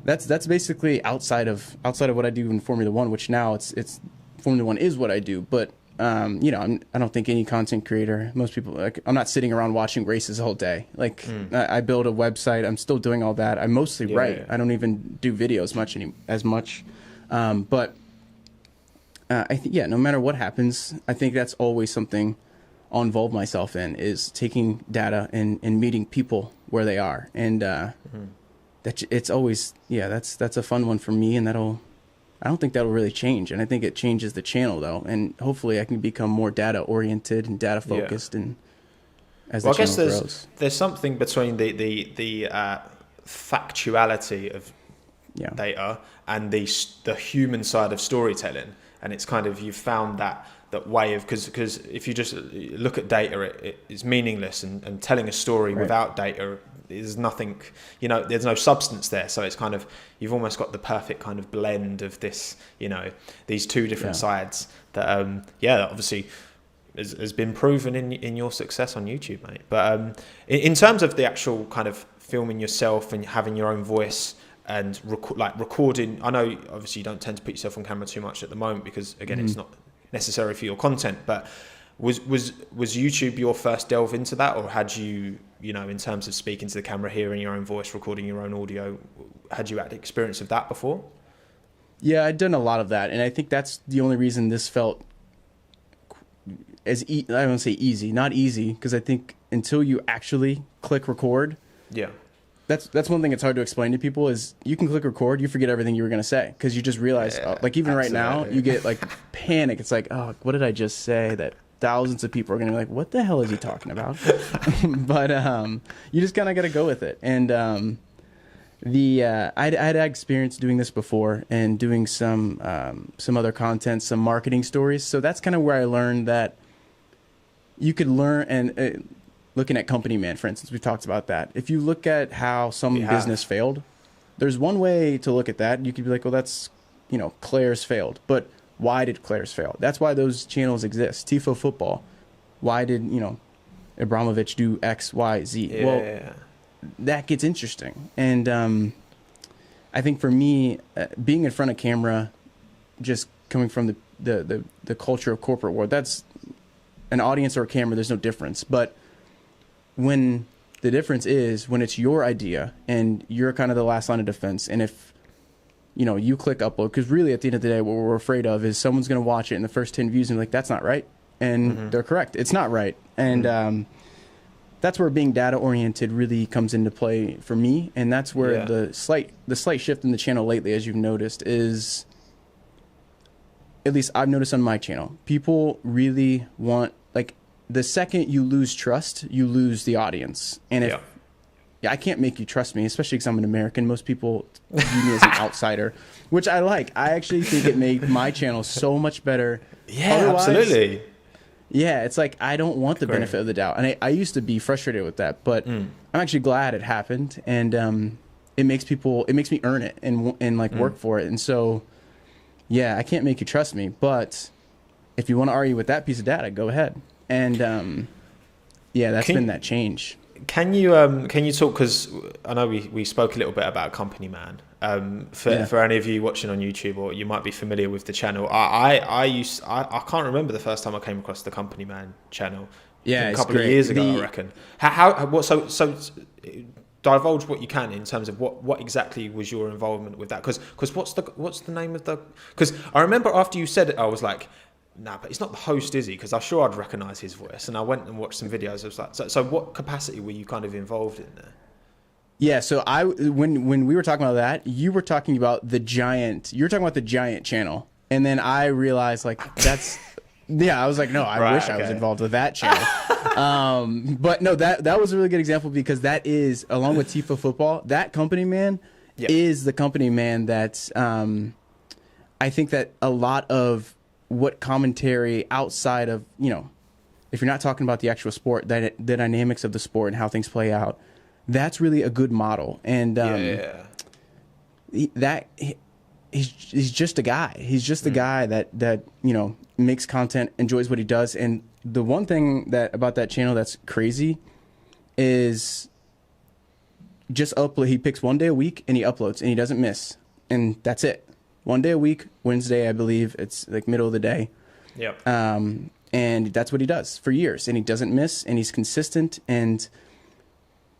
S1: that's basically outside of what I do in Formula One, which now it's Formula One is what I do. But I don't think any content creator, most people, I'm not sitting around watching races all day. I build a website. I'm still doing all that. I mostly write. Yeah. I don't even do videos as much. But I think no matter what happens, I think that's always something I'll involve myself in, is taking data and meeting people where they are. And it's always, that's a fun one for me, and I don't think that'll really change. And I think it changes the channel, though, and hopefully I can become more data oriented and data focused. And as the channel grows,
S2: there's something between the factuality of data and the human side of storytelling, and it's kind of, you've found that way of, because if you just look at data, it's meaningless, and telling a story without data, there's nothing, there's no substance there. So it's kind of, you've almost got the perfect kind of blend of this, these two different sides that, obviously has been proven in your success on YouTube, mate. But in terms of the actual kind of filming yourself and having your own voice and recording, I know obviously you don't tend to put yourself on camera too much at the moment because, again, it's not necessary for your content, but was YouTube your first delve into that, or had you, in terms of speaking to the camera, hearing your own voice, recording your own audio, had you had experience of that before?
S1: Yeah, I'd done a lot of that, and I think that's the only reason this felt I don't want to say easy, not easy, because I think until you actually click record, that's one thing that's hard to explain to people, is you can click record, you forget everything you were going to say, because you just realize, even right now, you get panic. It's like, oh, what did I just say that thousands of people are going to be like, what the hell is he talking about? But you just kind of got to go with it. And I had experience doing this before and doing some other content, some marketing stories. So that's kind of where I learned that you could learn, and looking at Company Man, for instance, we talked about that. If you look at how some business failed, there's one way to look at that. You could be like, well, that's, Claire's failed. But why did Claire's fail? That's why those channels exist. Tifo Football. Why did, Abramovich do X, Y, Z? Well, that gets interesting. And I think for me, being in front of camera, just coming from the culture of corporate world, that's an audience or a camera, there's no difference. But when the difference is when it's your idea and you're kind of the last line of defense, and if you click upload, because really at the end of the day, what we're afraid of is someone's going to watch it in the first 10 views and be like, that's not right, and they're correct, it's not right. And that's where being data oriented really comes into play for me, and that's where
S2: Yeah.
S1: the slight shift in the channel lately, as you've noticed, is, at least I've noticed on my channel, people really want, like, the second you lose trust, you lose the audience. And if I can't make you trust me, especially because I'm an American. Most people view me as an outsider, which I like. I actually think it made my channel so much better.
S2: Yeah,
S1: Otherwise,
S2: absolutely.
S1: yeah, it's like I don't want the benefit of the doubt, and I used to be frustrated with that, but I'm actually glad it happened, and it makes me earn it and like work for it, and so yeah, I can't make you trust me, but if you want to argue with that piece of data, go ahead, and yeah, that's been that change.
S2: Can you talk, because I know we spoke a little bit about Company Man. For any of you watching on YouTube, or you might be familiar with the channel, I can't remember the first time I came across the Company Man channel.
S1: Yeah,
S2: a couple of years ago, I reckon. So divulge what you can in terms of what exactly was your involvement with that, because what's the name of the, because I remember after you said it, I was like, nah, but he's not the host, is he? Because I'm sure I'd recognise his voice. And I went and watched some videos. I was like, so what capacity were you kind of involved in there?
S1: Yeah, so when we were talking about that, you were talking about the giant channel. And then I realized, like, that's, yeah, I was like, no, I wish I was involved with that channel. But no, that was a really good example, because that is, along with Tifo Football, that Company Man is the Company Man that I think that a lot of what commentary outside of, you know, if you're not talking about the actual sport, the dynamics of the sport and how things play out, that's really a good model. And he's just a guy. He's just a guy that you know, makes content, enjoys what he does. And the one thing about that channel that's crazy is just upload. He picks one day a week and he uploads, and he doesn't miss, and that's it. One day a week, Wednesday, I believe. It's like middle of the day.
S2: Yep.
S1: And that's what he does for years, and he doesn't miss, and he's consistent, and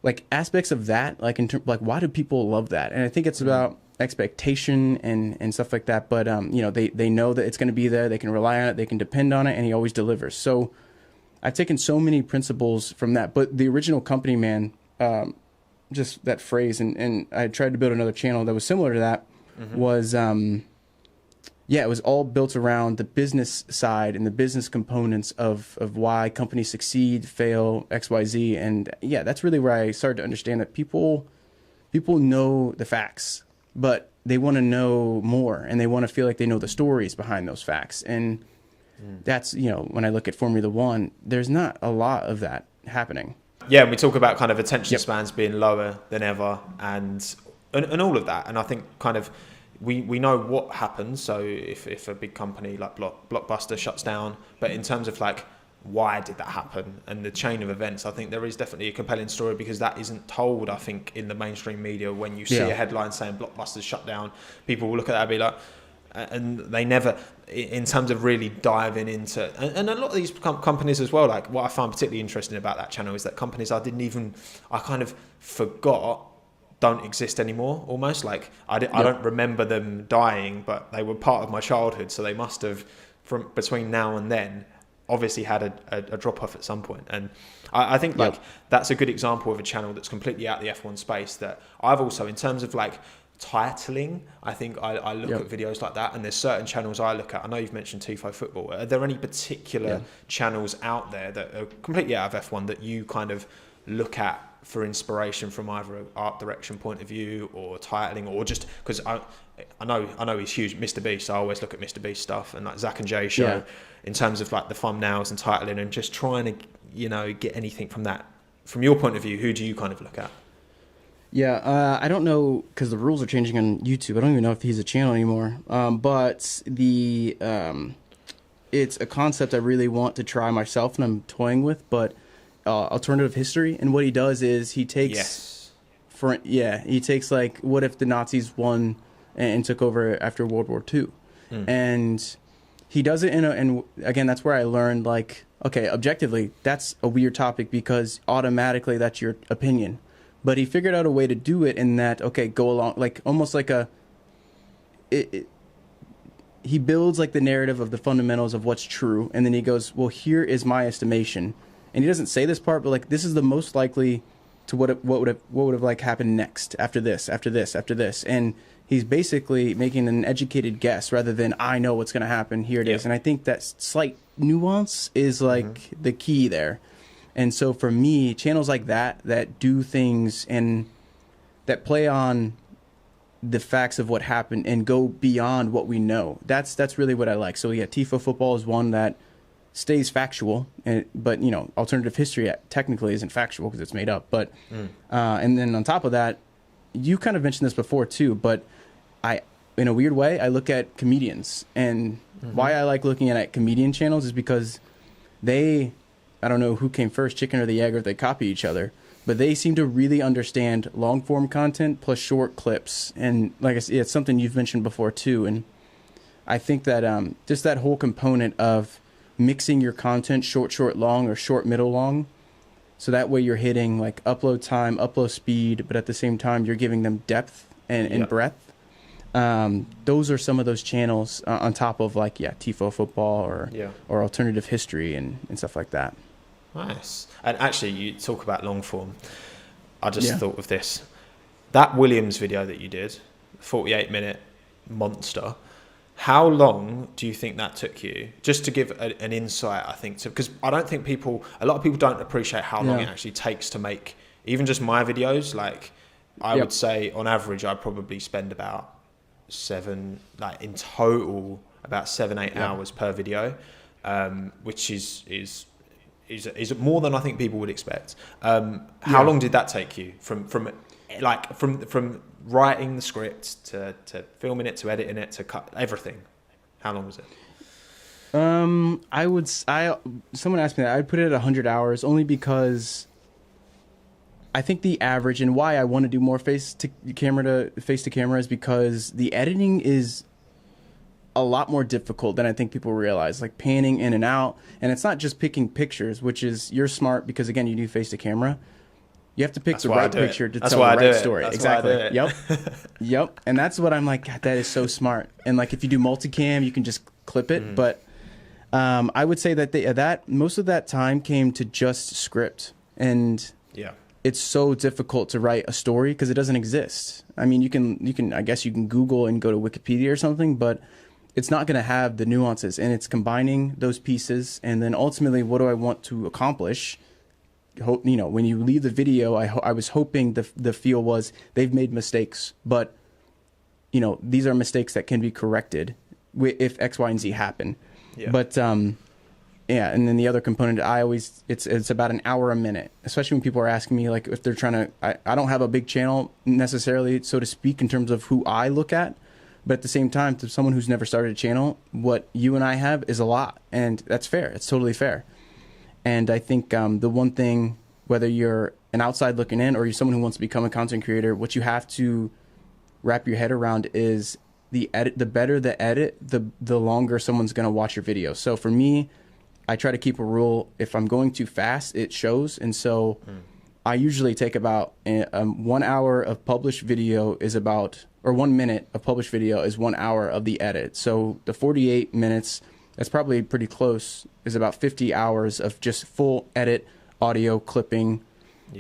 S1: like aspects of that, like like why do people love that? And I think it's about expectation and stuff like that. But you know, they know that it's going to be there. They can rely on it. They can depend on it, and he always delivers. So I've taken so many principles from that. But the original Company Man, just that phrase, and I tried to build another channel that was similar to that. Was it was all built around the business side and the business components of why companies succeed, fail, XYZ. And yeah, that's really where I started to understand that people know the facts, but they want to know more, and they want to feel like they know the stories behind those facts. And that's, you know, when I look at Formula One, there's not a lot of that happening.
S2: Yeah, and we talk about kind of attention spans being lower than ever, and all of that. And I think kind of we know what happens. So if a big company like Blockbuster shuts down, but in terms of like, why did that happen and the chain of events, I think there is definitely a compelling story, because that isn't told, I think, in the mainstream media. When you see a headline saying Blockbusters shut down, people will look at that and be like, and they never, in terms of really diving into, and a lot of these companies as well, like what I find particularly interesting about that channel is that companies I kind of forgot don't exist anymore, almost. Like I don't remember them dying, but they were part of my childhood, so they must have, from between now and then, obviously had a drop off at some point. And I think like that's a good example of a channel that's completely out of the F1 space, that I've also, in terms of like titling, I think I look at videos like that, and there's certain channels I look at. I know you've mentioned Tifo Football. Are there any particular channels out there that are completely out of F1 that you kind of look at for inspiration from either an art direction point of view or titling, or just because I know he's huge, Mr. Beast. I always look at Mr. Beast stuff, and like Zach and Jay show in terms of like the thumbnails and titling, and just trying to, you know, get anything from that. From your point of view, who do you kind of look at?
S1: Yeah, I don't know, because the rules are changing on YouTube. I don't even know if he's a channel anymore. But it's a concept I really want to try myself, and I'm toying with. But alternative history, and what he does is he takes, he takes like, what if the Nazis won and took over after World War II, and he does it and again, that's where I learned, like, okay, objectively, that's a weird topic because automatically that's your opinion. But he figured out a way to do it in that, okay, go along, like almost like he builds like the narrative of the fundamentals of what's true, and then he goes, well, here is my estimation, and he doesn't say this part, but like this is the most likely to what would have like happened next after this, and he's basically making an educated guess rather than I know what's going to happen. Here it is. And I think that slight nuance is like the key there. And so for me, channels like that do things and that play on the facts of what happened and go beyond what we know. That's really what I like. So yeah, Tifo Football is one that stays factual, but you know, alternative history technically isn't factual because it's made up. But and then on top of that, you kind of mentioned this before too, but in a weird way, I look at comedians, and why I like looking at comedian channels is because I don't know who came first, chicken or the egg, or if they copy each other, but they seem to really understand long form content plus short clips. And like I said, it's something you've mentioned before too. And I think that just that whole component of mixing your content short, long, or short, middle, long. So that way you're hitting like upload time, upload speed, but at the same time, you're giving them depth and breadth. Those are some of those channels on top of like, Tifo Football or alternative history and stuff like that.
S2: Nice. And actually, you talk about long form. I just thought of this. That Williams video that you did, 48-minute monster, how long do you think that took you? Just to give an insight, I think, because I don't think a lot of people don't appreciate how long it actually takes to make even just my videos. Like, I would say on average, I probably spend about 7, like in total, about 7-8 hours per video, which is more than I think people would expect. How long did that take you from writing the script to filming it to editing it to cut everything? How long was it? Someone asked me that. I'd put it at 100 hours only because I think the average, and why I want to do more face to camera is because the editing is a lot more difficult than I think people realize, like panning in and out. And it's not just picking pictures, which is, you're smart because again, you do face to camera. You have to pick the right picture to tell the right story. Exactly. Yep. And that's what I'm like, God, that is so smart. And like, if you do multicam, you can just clip it. But I would say that that most of that time came to just script. And it's so difficult to write a story because it doesn't exist. I mean, you can, I guess you can Google and go to Wikipedia or something, but it's not going to have the nuances, and it's combining those pieces. And then ultimately, what do I want to accomplish? You know, when you leave the video, I was hoping the feel was they've made mistakes, but you know, these are mistakes that can be corrected if X, Y, and Z happen. But and then the other component, it's about an hour a minute, especially when people are asking me like if they're trying to. I don't have a big channel necessarily, so to speak, in terms of who I look at. But at the same time, to someone who's never started a channel, what you and I have is a lot, and that's fair. It's totally fair. And I think the one thing, whether you're an outside looking in or you're someone who wants to become a content creator, what you have to wrap your head around is the better the edit, the longer someone's going to watch your video. So for me, I try to keep a rule. If I'm going too fast, it shows. And so I usually take about 1 hour of published video is about, or 1 minute of published video is 1 hour of the edit. So the 48 minutes, that's probably pretty close, is about 50 hours of just full edit, audio clipping.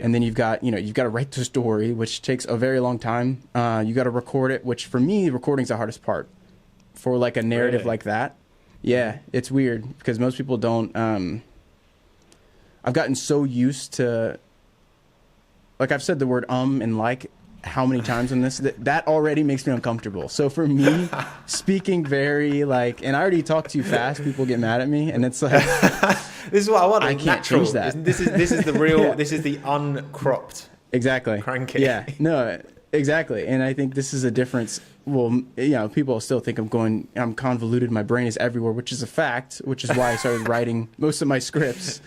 S2: And then you've got to write the story, which takes a very long time. You got to record it, which for me, recording's the hardest part for like a narrative like that. Yeah, it's weird because most people don't. I've gotten so used to, like I've said the word and like how many times in this, that already makes me uncomfortable. So for me, speaking very like, and I already talk too fast, people get mad at me, and it's like, this is what I want.
S1: I can't change that.
S2: This is the real, this is the uncropped.
S1: Exactly.
S2: Cranky.
S1: Yeah, no, exactly. And I think this is a difference. Well, you know, people still think I'm convoluted. My brain is everywhere, which is a fact, which is why I started writing most of my scripts.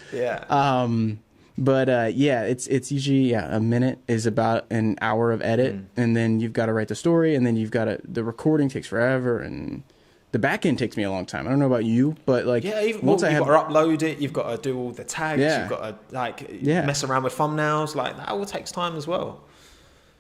S1: But it's usually a minute is about an hour of edit, and then you've got to write the story, and then you've got to, the recording takes forever, and the back end takes me a long time. I don't know about you, but like
S2: you've got to upload it, you've got to do all the tags, you've got to mess around with thumbnails, like that all takes time as well.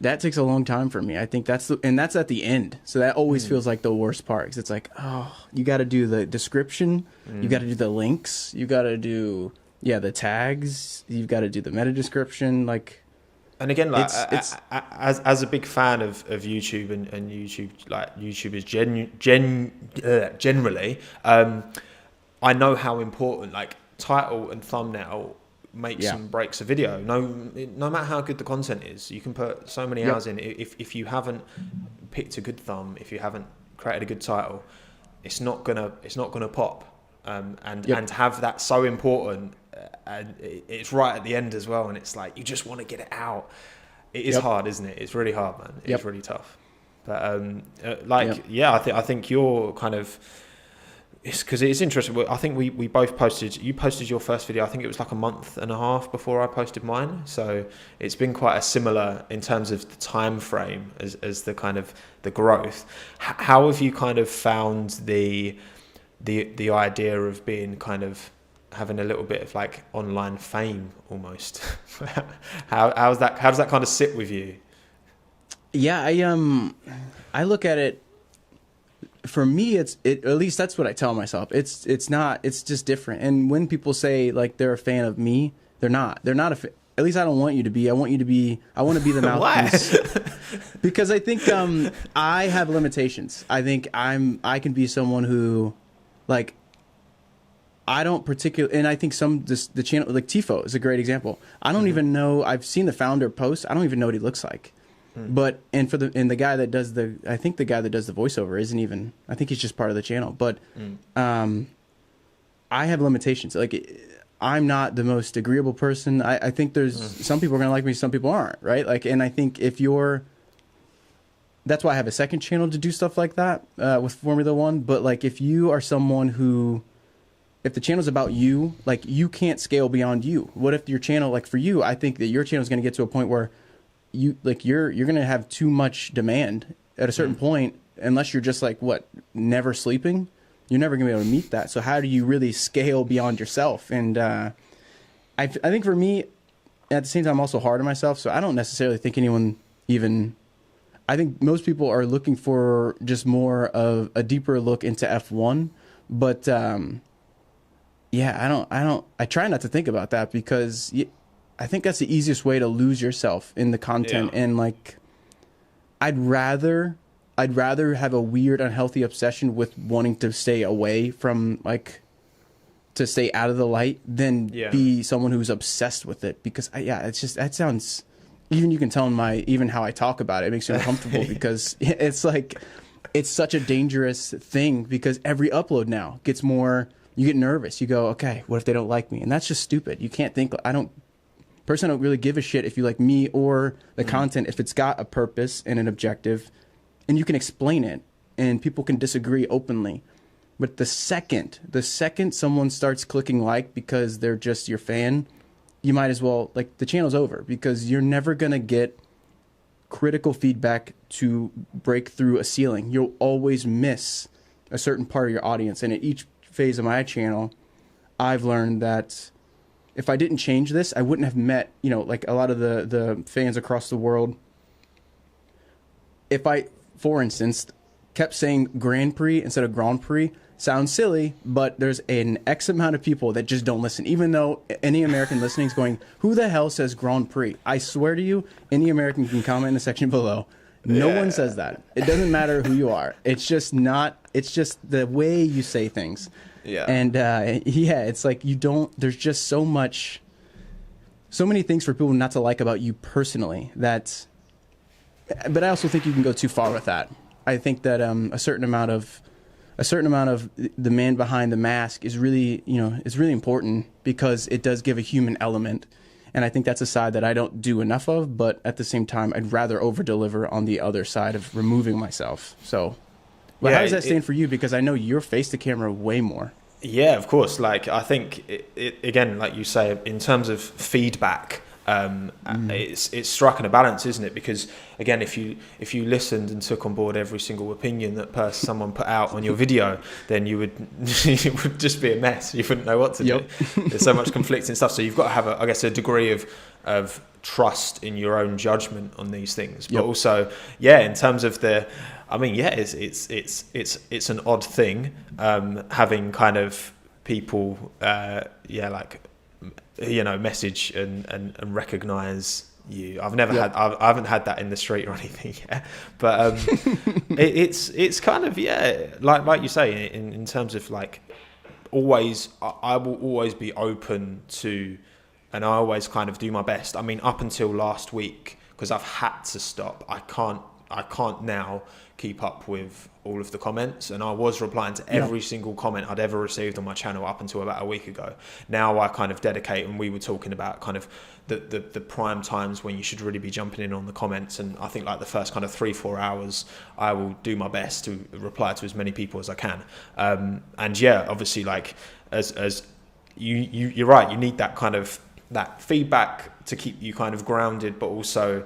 S1: That takes a long time for me. I think that's at the end. So that always feels like the worst part, because it's like, oh, you got to do the description, you got to do the links, you got to do Yeah, the tags, you've got to do the meta description, like.
S2: And again, like as a big fan of YouTube and YouTube, like YouTubers generally, I know how important like title and thumbnail makes and breaks a video. No matter how good the content is, you can put so many hours in. If you haven't picked a good thumb, if you haven't created a good title, it's not gonna pop. And have that so important, and it's right at the end as well, and it's like you just want to get it out. It is hard, isn't it? It's really hard, man. It's really tough. But I think you're kind of, it's because it's interesting. I think we both posted. You posted your first video. I think it was like a month and a half before I posted mine. So it's been quite a similar in terms of the time frame as the kind of the growth. How have you kind of found the idea of being kind of having a little bit of like online fame almost? how does that kind of sit with you?
S1: Yeah, I look at it, for me at least that's what I tell myself. It's just different. And when people say like they're a fan of me, they're not at least I don't want you to be. I want to be the mouthpiece. Because I think I have limitations. I think I can be someone who, like, I don't particularly, and I think the channel, like Tifo is a great example. I don't even know, I've seen the founder post, I don't even know what he looks like. But, and the guy that does I think the guy that does the voiceover isn't even, I think he's just part of the channel. But I have limitations. Like, I'm not the most agreeable person. I think there's, some people are going to like me, some people aren't, right? Like, and I think that's why I have a second channel to do stuff like that with Formula One. But like, if you are someone who, if the channel's about you, like you can't scale beyond you. What if your channel, like for you, I think that your channel is going to get to a point where you're going to have too much demand at a certain point, unless you're just like never sleeping. You're never going to be able to meet that. So how do you really scale beyond yourself? And I think for me, at the same time, I'm also hard on myself. So I don't necessarily think anyone even. I think most people are looking for just more of a deeper look into F1, but I try not to think about that, because I think that's the easiest way to lose yourself in the content. And like, I'd rather have a weird, unhealthy obsession with wanting to stay away from, like, to stay out of the light than be someone who's obsessed with it. Because it's just, that sounds, even you can tell in even how I talk about it, it makes me uncomfortable because it's like, it's such a dangerous thing, because every upload now gets more, you get nervous. You go, okay, what if they don't like me? And that's just stupid. You can't think, I don't really give a shit if you like me or the content, if it's got a purpose and an objective and you can explain it and people can disagree openly. But the second someone starts clicking like because they're just your fan, you might as well, like, the channel's over, because you're never going to get critical feedback to break through a ceiling. You'll always miss a certain part of your audience. And at each phase of my channel, I've learned that if I didn't change this, I wouldn't have met, like a lot of the fans across the world. If I, for instance, kept saying Grand Prix instead of Grand Prix, sounds silly, but there's an X amount of people that just don't listen. Even though any American listening is going, who the hell says Grand Prix? I swear to you, any American can comment in the section below. No one says that. It doesn't matter who you are. It's just the way you say things. Yeah. And it's like there's just so many things for people not to like about you personally, but I also think you can go too far with that. I think that a certain amount of the man behind the mask is really, is really important, because it does give a human element. And I think that's a side that I don't do enough of, but at the same time, I'd rather over-deliver on the other side of removing myself. So, but how does that stand for you? Because I know you're face to camera way more. Yeah,
S2: of course. Like, I think, again, like you say, in terms of feedback, it's striking a balance, isn't it? Because again, if you listened and took on board every single opinion that someone put out on your video, then it would just be a mess. You wouldn't know what to do. There's so much conflicting stuff. So you've got to have a degree of trust in your own judgment on these things. But also, in terms of it's an odd thing having kind of people like message and recognize you. I've never had, I haven't had that in the street or anything yet, but it's kind of, like you say, in terms of like, always, I will always be open to, and I always kind of do my best. I mean, up until last week, because I've had to stop, I can't now keep up with all of the comments, and I was replying to every single comment I'd ever received on my channel up until about a week ago. Now I kind of dedicate, and we were talking about kind of the prime times when you should really be jumping in on the comments, and I think like the first kind of 3-4 hours I will do my best to reply to as many people as I can, and obviously, like as you're right, you need that kind of that feedback to keep you kind of grounded, but also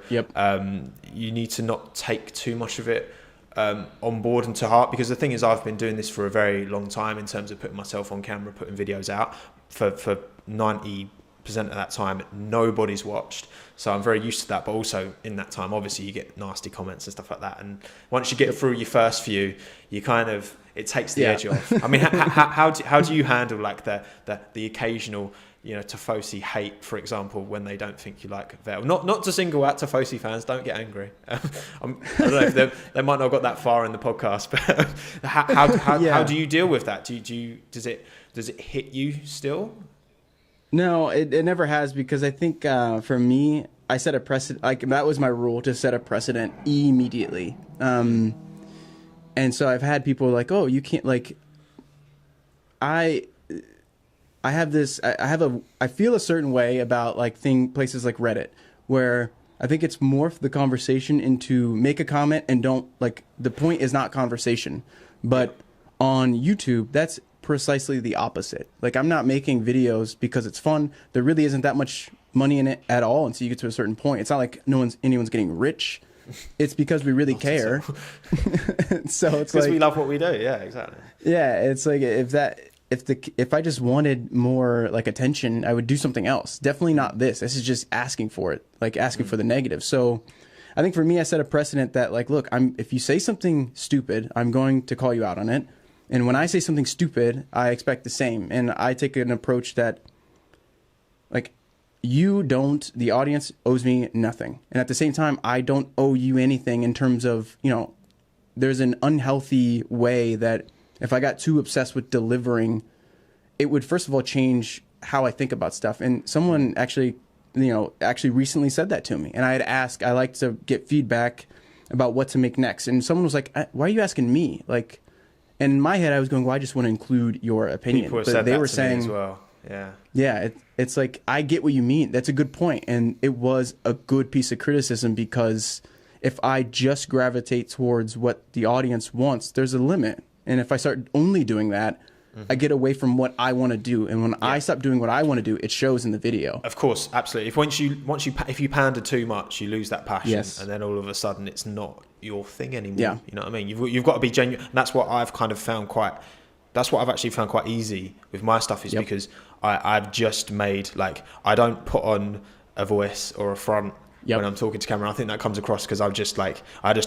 S2: you need to not take too much of it on board and to heart, because the thing is, I've been doing this for a very long time in terms of putting myself on camera, putting videos out. For 90% of that time, nobody's watched, so I'm very used to that. But also in that time, obviously, you get nasty comments and stuff like that, and once you get through your first few, you kind of, it takes the edge off. I mean, how do you handle like the occasional Tifosi hate, for example, when they don't think you like Vettel? Not to single out Tifosi fans, don't get angry. I don't know if they might not have got that far in the podcast, but how do you deal with that? Does it hit you still?
S1: No, it never has, because I think for me, I set a precedent. Like, that was my rule, to set a precedent immediately. And so I've had people like, oh, you can't, like, I have this, I feel a certain way about like places like Reddit, where I think it's morphed the conversation into make a comment and don't, like, the point is not conversation. But on YouTube, that's precisely the opposite. Like, I'm not making videos because it's fun. There really isn't that much money in it at all until you get to a certain point. It's not like anyone's getting rich. It's because we really care. So it's
S2: because
S1: like,
S2: we love what we do. Yeah, exactly.
S1: Yeah, it's like if I just wanted more like attention, I would do something else. Definitely not this. This is just asking for it, like asking for the negative. So I think for me, I set a precedent that, like, look, if you say something stupid, I'm going to call you out on it. And when I say something stupid, I expect the same. And I take an approach that, like, the audience owes me nothing. And at the same time, I don't owe you anything in terms of, there's an unhealthy way that if I got too obsessed with delivering, it would, first of all, change how I think about stuff. And someone actually recently said that to me. And I had asked, I like to get feedback about what to make next. And someone was like, why are you asking me? Like, and in my head, I was going, well, I just want to include your opinion.
S2: People have
S1: but
S2: said
S1: they
S2: that
S1: were
S2: to
S1: saying,
S2: me as well. Yeah.
S1: Yeah, it's like, I get what you mean. That's a good point. And it was a good piece of criticism, because if I just gravitate towards what the audience wants, there's a limit. And if I start only doing that, I get away from what I want to do. And when I stop doing what I want to do, it shows in the video.
S2: Of course, absolutely. If you pander too much, you lose that passion.
S1: Yes.
S2: And then all of a sudden it's not your thing anymore.
S1: Yeah.
S2: You know what I mean? You've got to be genuine. And that's what I've kind of found that's what I've actually found quite easy with my stuff, is because I've just made, like, I don't put on a voice or a front when I'm talking to camera. I think that comes across because I just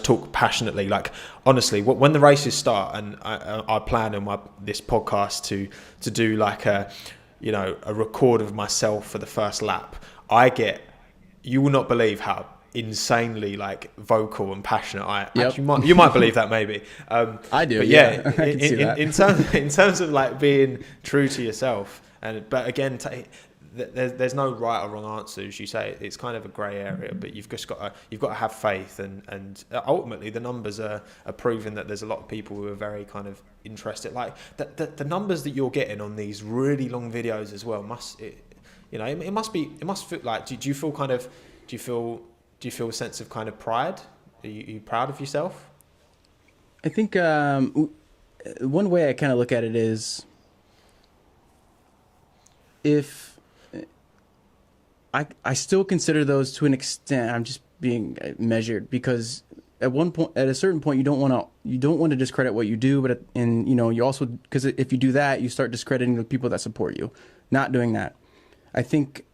S2: talk passionately. Like, honestly, when the races start, and I plan on this podcast to do like a record of myself for the first lap, you will not believe how insanely like vocal and passionate you might believe that, maybe.
S1: I do.
S2: But
S1: yeah. I can see that.
S2: in terms of like being true to yourself, but again, there's no right or wrong answer, as you say. It's kind of a grey area, but you've got to have faith, and ultimately the numbers are proving that there's a lot of people who are very kind of interested. Like the numbers that you're getting on these really long videos as well it must feel like, do you feel a sense of kind of pride? Are you proud of yourself?
S1: I think one way I kind of look at it is, if I still consider those to an extent, I'm just being measured, because at a certain point, you don't want to discredit what you do, but you also, because if you do that, you start discrediting the people that support you. Not doing that, I think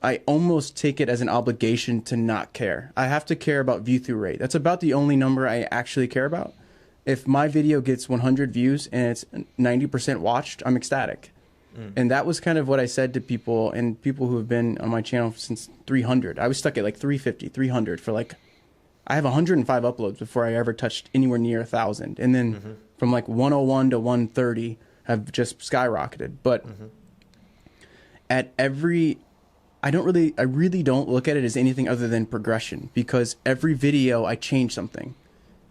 S1: I almost take it as an obligation to not care. I have to care about view through rate. That's about the only number I actually care about. If my video gets 100 views and it's 90% watched, I'm ecstatic. And that was kind of what I said to people, and people who have been on my channel since 300. I was stuck at like 350, 300 for like, I have 105 uploads before I ever touched anywhere near 1,000. And then from like 101 to 130 have just skyrocketed. But at every, I really don't look at it as anything other than progression, because every video I change something.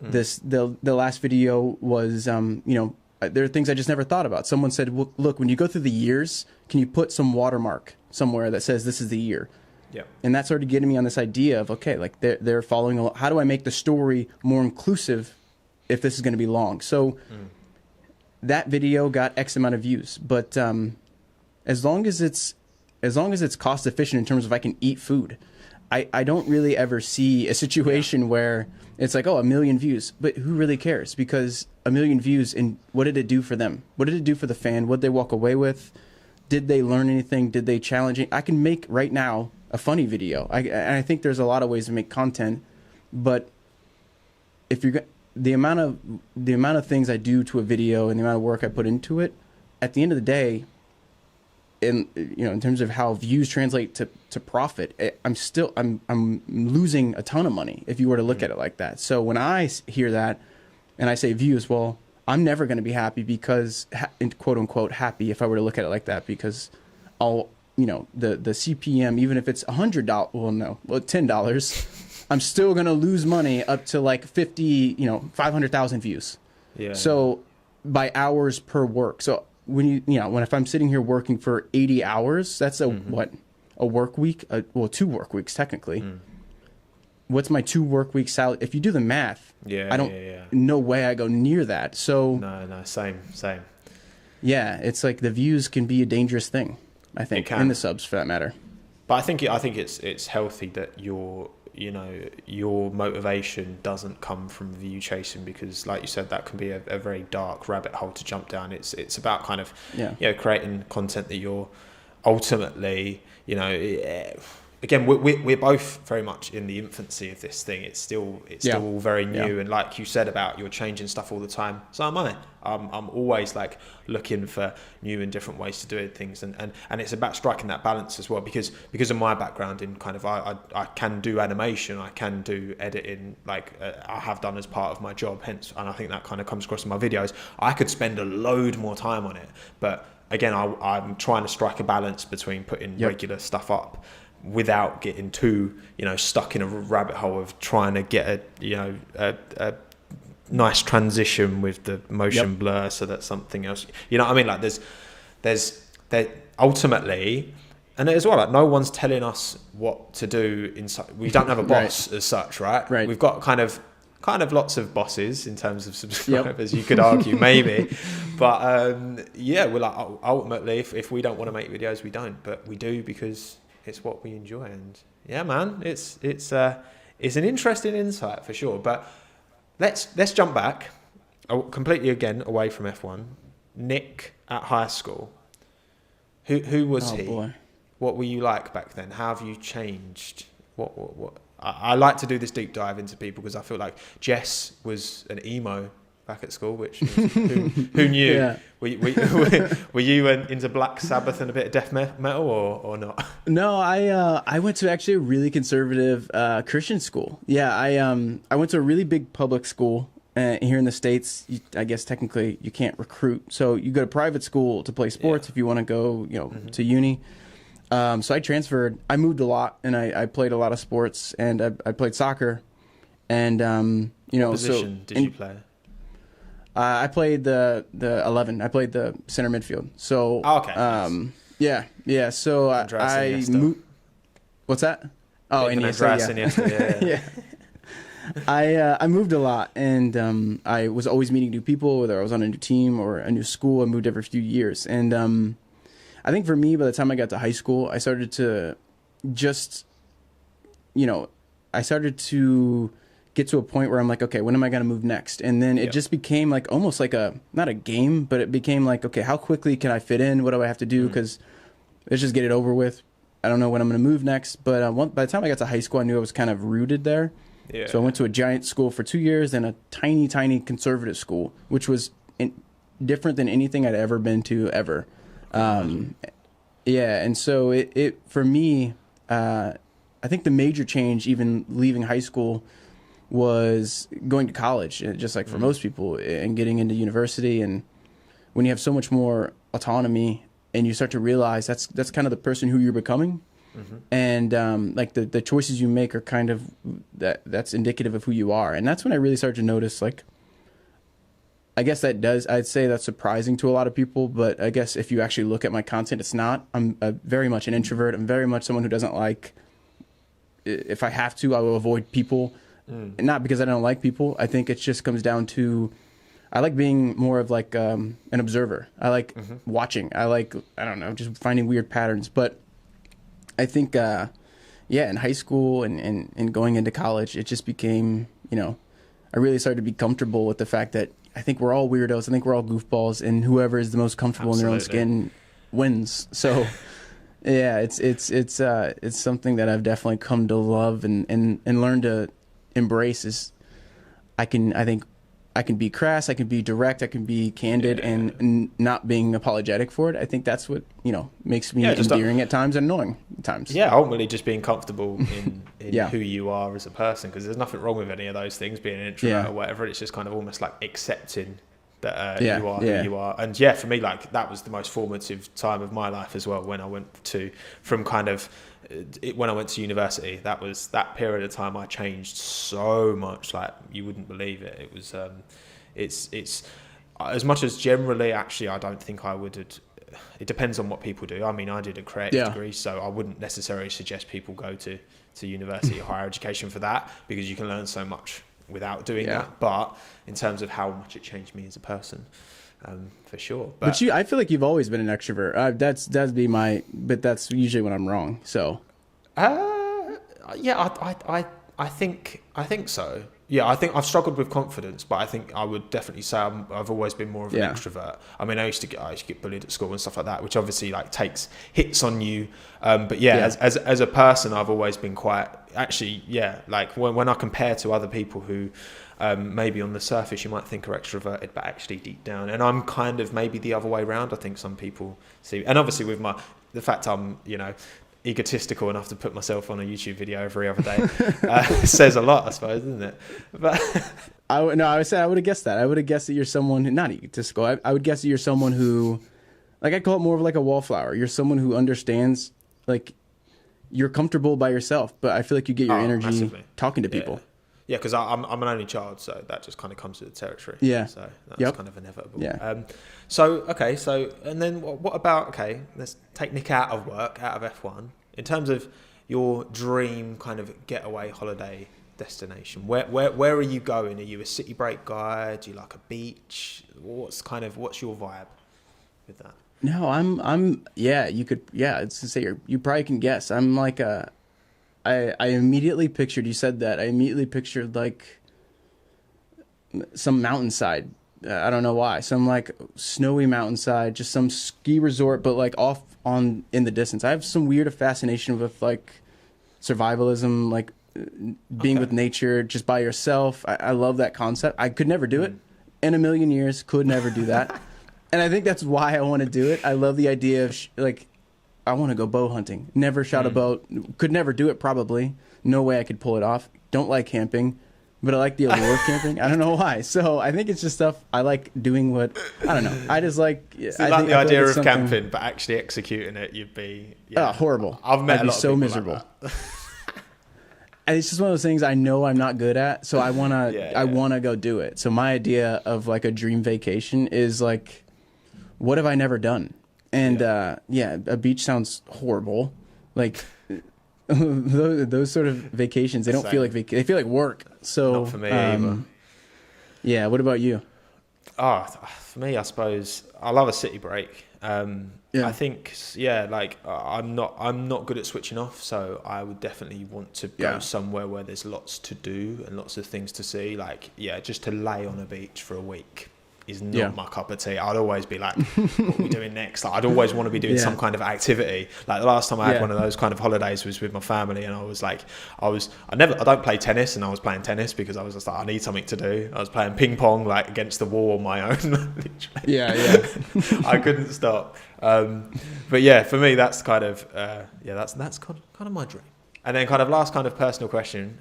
S1: The last video was, you know, there are things I just never thought about. Someone said, well, look, when you go through the years, can you put some watermark somewhere that says this is the year?
S2: Yeah.
S1: And that started getting me on this idea of, okay, like they're following along. How do I make the story more inclusive if this is going to be long? So that video got X amount of views, but as long as it's cost efficient in terms of I can eat food, I don't really ever see a situation where it's like, oh, 1 million views, but who really cares? Because 1 million views, and what did it do for them? What did it do for the fan? What did they walk away with? Did they learn anything? Did they challenge it? I can make right now a funny video. I think there's a lot of ways to make content, but if you're the amount of things I do to a video and the amount of work I put into it, at the end of the day, in terms of how views translate to profit, I'm losing a ton of money if you were to look at it like that. So when I hear that and I say views, well, I'm never going to be happy because, quote unquote, happy if I were to look at it like that, because I'll, you know, the CPM, even if it's $100, $10, I'm still going to lose money up to like 500,000 views. Yeah. So by hours per work. So if I'm sitting here working for 80 hours, that's a work week? 2 work weeks technically. What's my 2 work week salary? If you do the math, no way I go near that. So
S2: no, same.
S1: Yeah, it's like the views can be a dangerous thing, I think, and the subs for that matter.
S2: But I think it's healthy that your motivation doesn't come from view chasing, because like you said, that can be a very dark rabbit hole to jump down. It's about kind of creating content that you're ultimately, again, we're both very much in the infancy of this thing. It's still all very new, and like you said about you're changing stuff all the time. So am I. I'm always like looking for new and different ways to do things, and it's about striking that balance as well. Because of my background in kind of I can do animation, I can do editing, like I have done as part of my job. Hence, and I think that kind of comes across in my videos. I could spend a load more time on it, but again, I'm trying to strike a balance between putting regular stuff up without getting too, stuck in a rabbit hole of trying to get a nice transition with the motion blur so that something else, you know what I mean? Like there's ultimately, and as well, like no one's telling us what to do inside. We don't have a boss as such, right? Right. We've got kind of lots of bosses in terms of subscribers, you could argue maybe, but we're like, ultimately, if we don't want to make videos, we don't, but we do because it's what we enjoy. And yeah, man, it's an interesting insight for sure. But let's jump back completely again away from F1. Nick at high school, who was he? Boy. What were you like back then? How have you changed? What I like to do this deep dive into people because I feel like Jess was an emo back at school, which who knew? Yeah. Were you into Black Sabbath and a bit of death metal or not? No,
S1: I went to actually a really conservative Christian school. Yeah, I went to a really big public school here in the States. I guess technically you can't recruit, so you go to private school to play sports if you want to go, to uni. So I transferred. I moved a lot, and I played a lot of sports, and I played soccer, and
S2: what position did you play?
S1: I played the 11. I played the center midfield. So
S2: nice.
S1: Yeah. So I moved. What's that? Oh, Iniesta. Yeah. I moved a lot, and I was always meeting new people, whether I was on a new team or a new school. I moved every few years, and I think for me, by the time I got to high school, I started to get to a point where I'm like, okay, when am I going to move next? And then it just became like almost like not a game, but it became like, okay, how quickly can I fit in? What do I have to do? Because let's just get it over with. I don't know when I'm going to move next. But by the time I got to high school, I knew I was kind of rooted there. Yeah. So I went to a giant school for 2 years and a tiny, tiny conservative school, which was different than anything I'd ever been to ever. Yeah, and so it for me, I think the major change, even leaving high school, was going to college, just like for most people, and getting into university. And when you have so much more autonomy, and you start to realize that's kind of the person who you're becoming, and like the choices you make are kind of that's indicative of who you are. And that's when I really started to notice, like, I guess I'd say that's surprising to a lot of people, but I guess if you actually look at my content, it's not. I'm very much an introvert. I'm very much someone who doesn't like, if I have to, I will avoid people. Not because I don't like people. I think it just comes down to, I like being more of like an observer. I like watching. I like, I don't know, just finding weird patterns. But I think, in high school and going into college, it just became, I really started to be comfortable with the fact that I think we're all weirdos. I think we're all goofballs, and whoever is the most comfortable in their own skin wins. So, yeah, it's something that I've definitely come to love and learn to embrace. Is I think I can be crass, I can be direct, I can be candid, and not being apologetic for it. I think that's what makes me endearing at times and annoying at times.
S2: Yeah, ultimately just being comfortable in who you are as a person, because there's nothing wrong with any of those things, being an introvert or whatever. It's just kind of almost like accepting that you are who you are. And for me, like, that was the most formative time of my life as well, when I went to when I went to university. That period of time I changed so much, like you wouldn't believe it. It was it's as much as generally, actually, I don't think I would have. It depends on what people do. I mean, I did a creative degree, so I wouldn't necessarily suggest people go to university or higher education for that, because you can learn so much without doing that. But in terms of how much it changed me as a person, for sure.
S1: But I feel like you've always been an extrovert. But that's usually when I'm wrong. So,
S2: I think so. Yeah, I think I've struggled with confidence, but I think I would definitely say I've always been more of an extrovert. I mean, I used to get bullied at school and stuff like that, which obviously like takes hits on you. But as a person, I've always been quite, actually, like when I compare to other people who maybe on the surface you might think are extroverted, but actually deep down, and I'm kind of maybe the other way around. I think some people see, and obviously with the fact I'm egotistical enough to put myself on a YouTube video every other day says a lot, I suppose, doesn't it? But
S1: I would have guessed that. I would have guessed that you're someone who, not egotistical. I would guess that you're someone who, like, I call it more of like a wallflower. You're someone who understands, like, you're comfortable by yourself, but I feel like you get your energy massively talking to people.
S2: Yeah, because I'm an only child, so that just kind of comes with the territory.
S1: Yeah.
S2: So that's kind of inevitable.
S1: Yeah.
S2: So and then what about, let's take Nick out of work, out of F1. In terms of your dream kind of getaway holiday destination, where are you going? Are you a city break guy? Do you like a beach? What's your vibe with that?
S1: No, it's to say you probably can guess. I'm like I immediately pictured, you said that, I immediately pictured like some mountainside. I don't know why. Some like snowy mountainside, just some ski resort, but like off in the distance. I have some weird fascination with like survivalism, like being with nature, just by yourself. I love that concept. I could never do it in a million years. Could never do that. And I think that's why I want to do it. I love the idea of I want to go bow hunting. Never shot a bow. Could never do it, probably. No way I could pull it off. Don't like camping, but I like the allure of camping. I don't know why. So I think it's just stuff I like doing. I don't know. I just like...
S2: So I like the idea of camping, but actually executing it, you'd be...
S1: horrible.
S2: I've met
S1: I'd
S2: a lot
S1: be so
S2: of people
S1: miserable.
S2: like that.
S1: And it's just one of those things I know I'm not good at, so I want to I want to go do it. So my idea of like a dream vacation is like, what have I never done? And a beach sounds horrible. Like those sort of vacations, they don't feel like they feel like work. So
S2: not for me either.
S1: Yeah. What about you?
S2: For me, I suppose I love a city break. I think like I'm not good at switching off, so I would definitely want to go somewhere where there's lots to do and lots of things to see. Like just to lay on a beach for a week. is not my cup of tea. I'd always be like, what are we doing next? Like, I'd always want to be doing some kind of activity. Like the last time I had one of those kind of holidays was with my family, and I was like, I don't play tennis, and I was playing tennis because I was just like, I need something to do. I was playing ping pong like against the wall on my own. I couldn't stop. But yeah, for me, that's kind of that's kind of my dream. And then kind of last kind of personal question,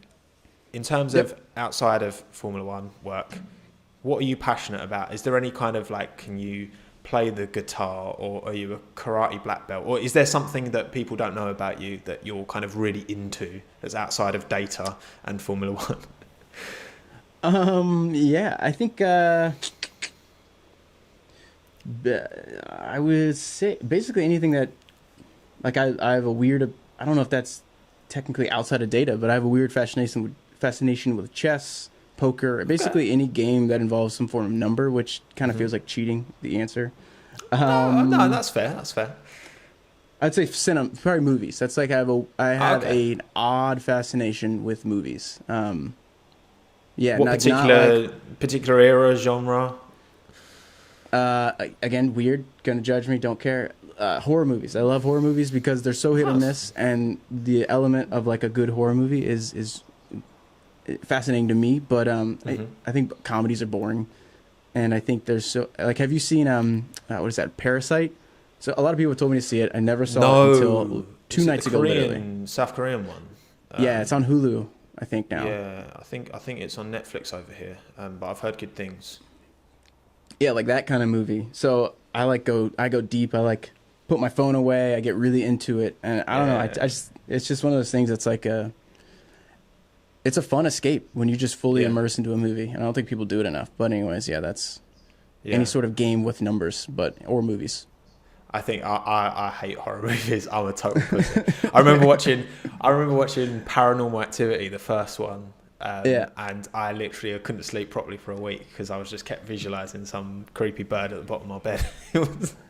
S2: in terms of outside of Formula One work, what are you passionate about? Is there any kind of like, can you play the guitar, or are you a karate black belt? Or is there something that people don't know about you that you're kind of really into that's outside of data and Formula One?
S1: Yeah, I think I would say basically anything that, like, I have a weird, I don't know if that's technically outside of data, but I have a weird fascination with chess, poker, basically any game that involves some form of number, which kind of feels like cheating the answer.
S2: No, that's fair.
S1: I'd say probably movies. That's like I have an odd fascination with movies. What
S2: particular era, genre?
S1: Again, weird. Gonna judge me? Don't care. Horror movies. I love horror movies because they're so hit or miss, and the element of like a good horror movie is fascinating to me. But I think comedies are boring, and I think there's so like. Have you seen what is that? Parasite. So a lot of people told me to see it. I never saw it until 2 nights ago. Literally,
S2: South Korean one.
S1: Yeah, it's on Hulu, I think now.
S2: Yeah, I think it's on Netflix over here, but I've heard good things.
S1: Yeah, like that kind of movie. So I go deep. I like put my phone away. I get really into it, and I don't know. It's just one of those things that's like it's a fun escape when you just fully immerse into a movie. And I don't think people do it enough. But anyways, that's any sort of game with numbers, or movies.
S2: I think I hate horror movies. I'm a total pussy. I remember watching Paranormal Activity, the first one. And I couldn't sleep properly for a week because I was just kept visualizing some creepy bird at the bottom of my bed.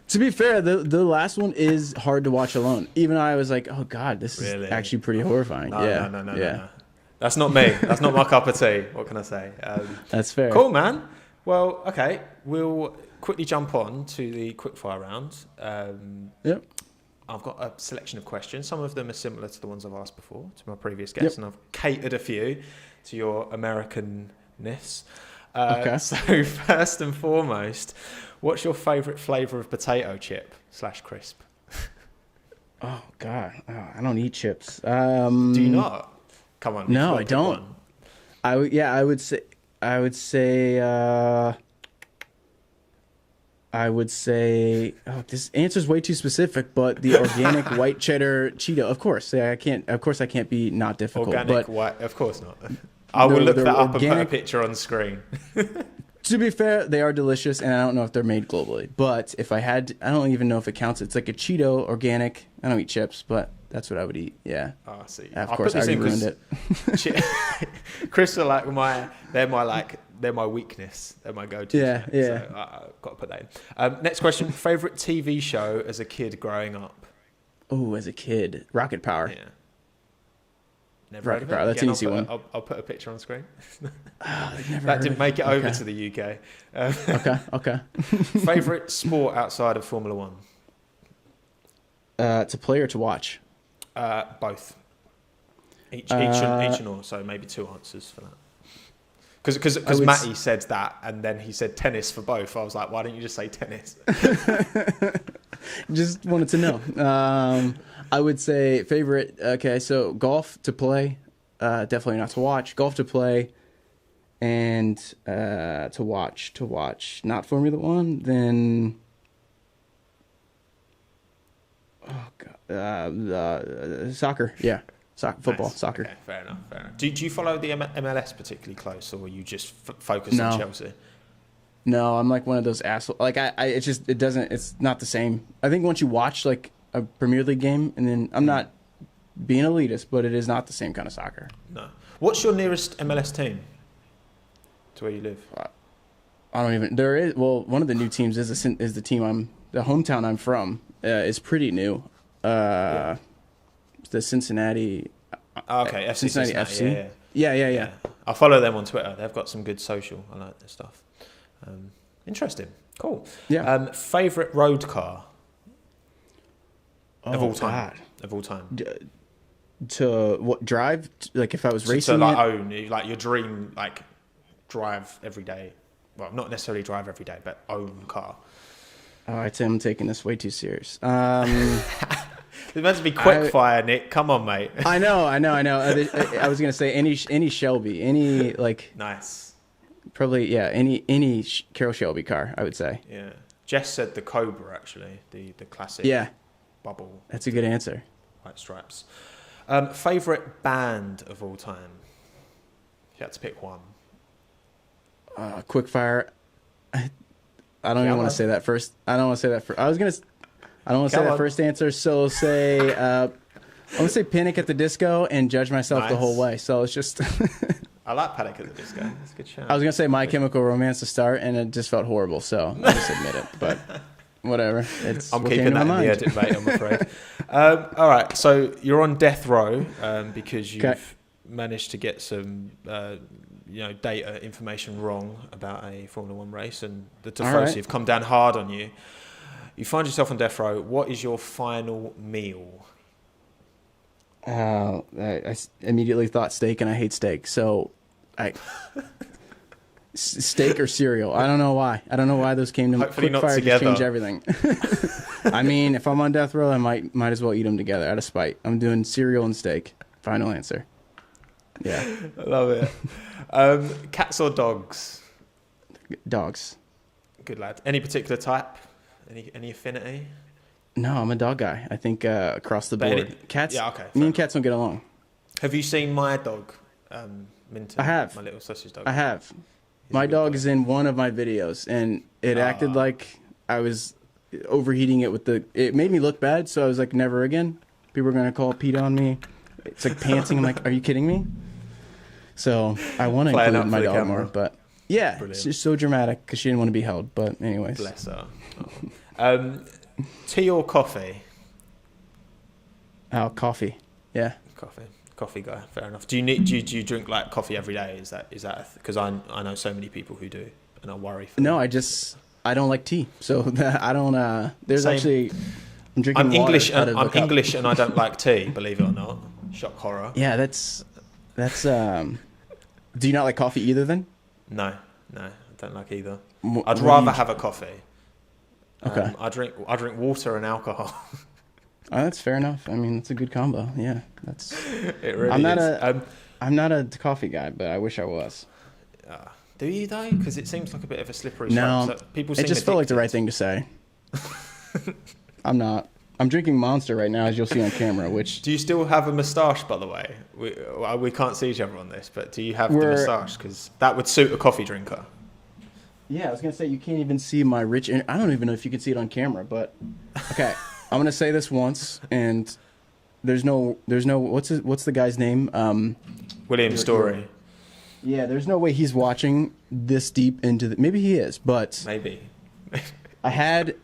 S1: To be fair, the last one is hard to watch alone. Even I was like, oh God, this is actually pretty horrifying. No.
S2: That's not me. That's not my cup of tea. What can I say?
S1: That's fair.
S2: Cool, man. Well, okay. We'll quickly jump on to the quickfire round. I've got a selection of questions. Some of them are similar to the ones I've asked before to my previous guests, and I've catered a few to your Americanness. So first and foremost, what's your favourite flavour of potato chip / crisp?
S1: Oh God, I don't eat chips.
S2: Do you not? Come on.
S1: No, I don't. I would say, this answer's way too specific, but the organic white cheddar Cheeto, of course. I can't be not difficult.
S2: Organic white, of course not. I will look that up and put a picture on screen.
S1: To be fair, they are delicious, and I don't know if they're made globally. But if I don't even know if it counts. It's like a Cheeto organic. I don't eat chips, but that's what I would eat. Yeah.
S2: Oh, I see.
S1: Of course, I already ruined it.
S2: Crisps are like they're my weakness. They're my go-to.
S1: Yeah.
S2: So I've got to put that in. Next question. Favorite TV show as a kid growing up?
S1: Oh, as a kid, Rocket Power.
S2: Yeah. Never
S1: Rocket Power. That's an easy one.
S2: I'll put a picture on screen.
S1: That
S2: didn't make it over to the UK.
S1: Okay.
S2: Favorite sport outside of Formula One?
S1: To play or to watch?
S2: Both. Each and all. So maybe 2 answers for that. Because Matty said that, and then he said tennis for both. I was like, why don't you just say tennis?
S1: Just wanted to know. I would say favorite. Okay, so golf to play, definitely not to watch. Golf to play, and to watch. Not Formula One, then. Oh God, soccer. Yeah. Football,
S2: nice.
S1: soccer.
S2: Okay, fair enough. Do you follow the MLS particularly close, or you just focus on Chelsea?
S1: No, I'm like one of those assholes. Like it's not the same. I think once you watch like a Premier League game, and then I'm not being elitist, but it is not the same kind of soccer.
S2: No. What's your nearest MLS team to where you live?
S1: I don't even. There is. Well, one of the new teams is the team the hometown I'm from is pretty new. The Cincinnati.
S2: Okay, FC
S1: Cincinnati FC. Yeah.
S2: I follow them on Twitter. They've got some good social. I like their stuff. Interesting. Cool.
S1: Yeah.
S2: Favorite road car of
S1: Oh,
S2: all time.
S1: God.
S2: Of all time.
S1: To what drive? Like if I was racing
S2: to like
S1: it?
S2: own, like your dream, like drive every day. Well, not necessarily drive every day, but own car.
S1: Oh, I'd say I'm taking this way too serious.
S2: It meant to be quick fire, Nick. Come on, mate.
S1: I know. I was gonna say any Shelby, any like
S2: Nice.
S1: probably any Carroll Shelby car. I would say.
S2: Yeah. Jess said the Cobra actually, the classic.
S1: Yeah,
S2: Bubble.
S1: that's a good answer.
S2: White stripes. Favorite band of all time. If you had to pick one.
S1: Quickfire. I don't even want to say that first. I don't want to say that first. I don't want to say that first answer. So say I'm gonna say Panic at the Disco and Judge Myself the whole way. So it's just.
S2: I like Panic at the Disco. That's a good show.
S1: I was gonna say My Chemical Romance to start, and it just felt horrible. So I just admit it. But whatever.
S2: I'm keeping that in the edit, mate. I'm afraid. All right. So you're on death row because you've managed to get some. Data information wrong about a Formula One race, and the Tifosi have come down hard on you. You find yourself on death row. What is your final meal?
S1: I immediately thought steak, and I hate steak. So, steak or cereal. I don't know why. I don't know why those came to me.
S2: Hopefully not
S1: Quickfire
S2: together.
S1: just changed everything. I mean, if I'm on death row, I might as well eat them together out of spite. I'm doing cereal and steak. Final answer. Yeah.
S2: I love it. Cats or dogs?
S1: Dogs.
S2: Good lad. Any particular type? Any affinity?
S1: No, I'm a dog guy. I think across the board. Cats.
S2: Yeah, okay.
S1: Me and cats don't get along.
S2: Have you seen my dog, Minton?
S1: I have.
S2: My little sausage dog.
S1: I have. My dog is in one of my videos, and it acted like I was overheating it with the. It made me look bad, so I was like, never again. People are gonna call Pete on me. It's like pantsing. I'm like, are you kidding me? So I want to include my dog more, but yeah, brilliant. It's just so dramatic because she didn't want to be held. But anyways,
S2: bless her. Oh. Tea or coffee?
S1: Oh, coffee. Yeah,
S2: coffee guy. Fair enough. Do you drink like coffee every day? Is that because I know so many people who do, and I worry.
S1: No, I don't like tea, so I don't. There's
S2: Same.
S1: Actually, I'm drinking.
S2: I'm English. I'm English, and I don't like tea. Believe it or not. Shock horror.
S1: Yeah, that's. Do you not like coffee either then?
S2: No, I don't like either. I'd rather have a coffee.
S1: Okay.
S2: I drink water and alcohol.
S1: Oh, that's fair enough. I mean, it's a good combo. Yeah, that's.
S2: It really is.
S1: I'm not a coffee guy, but I wish I was.
S2: Do you though? Because it seems like a bit of a slippery
S1: slope.
S2: No, so people.
S1: It just felt like the right thing to say. I'm not. I'm drinking Monster right now, as you'll see on camera. Which
S2: do you still have a moustache, by the way? We can't see each other on this, but do you have the moustache? Because that would suit a coffee drinker.
S1: Yeah, I was gonna say you can't even see my rich. I don't even know if you can see it on camera, but okay. I'm gonna say this once, and there's no. What's the guy's name?
S2: William Story.
S1: Yeah, there's no way he's watching this deep into the. Maybe he is, but
S2: maybe.
S1: I had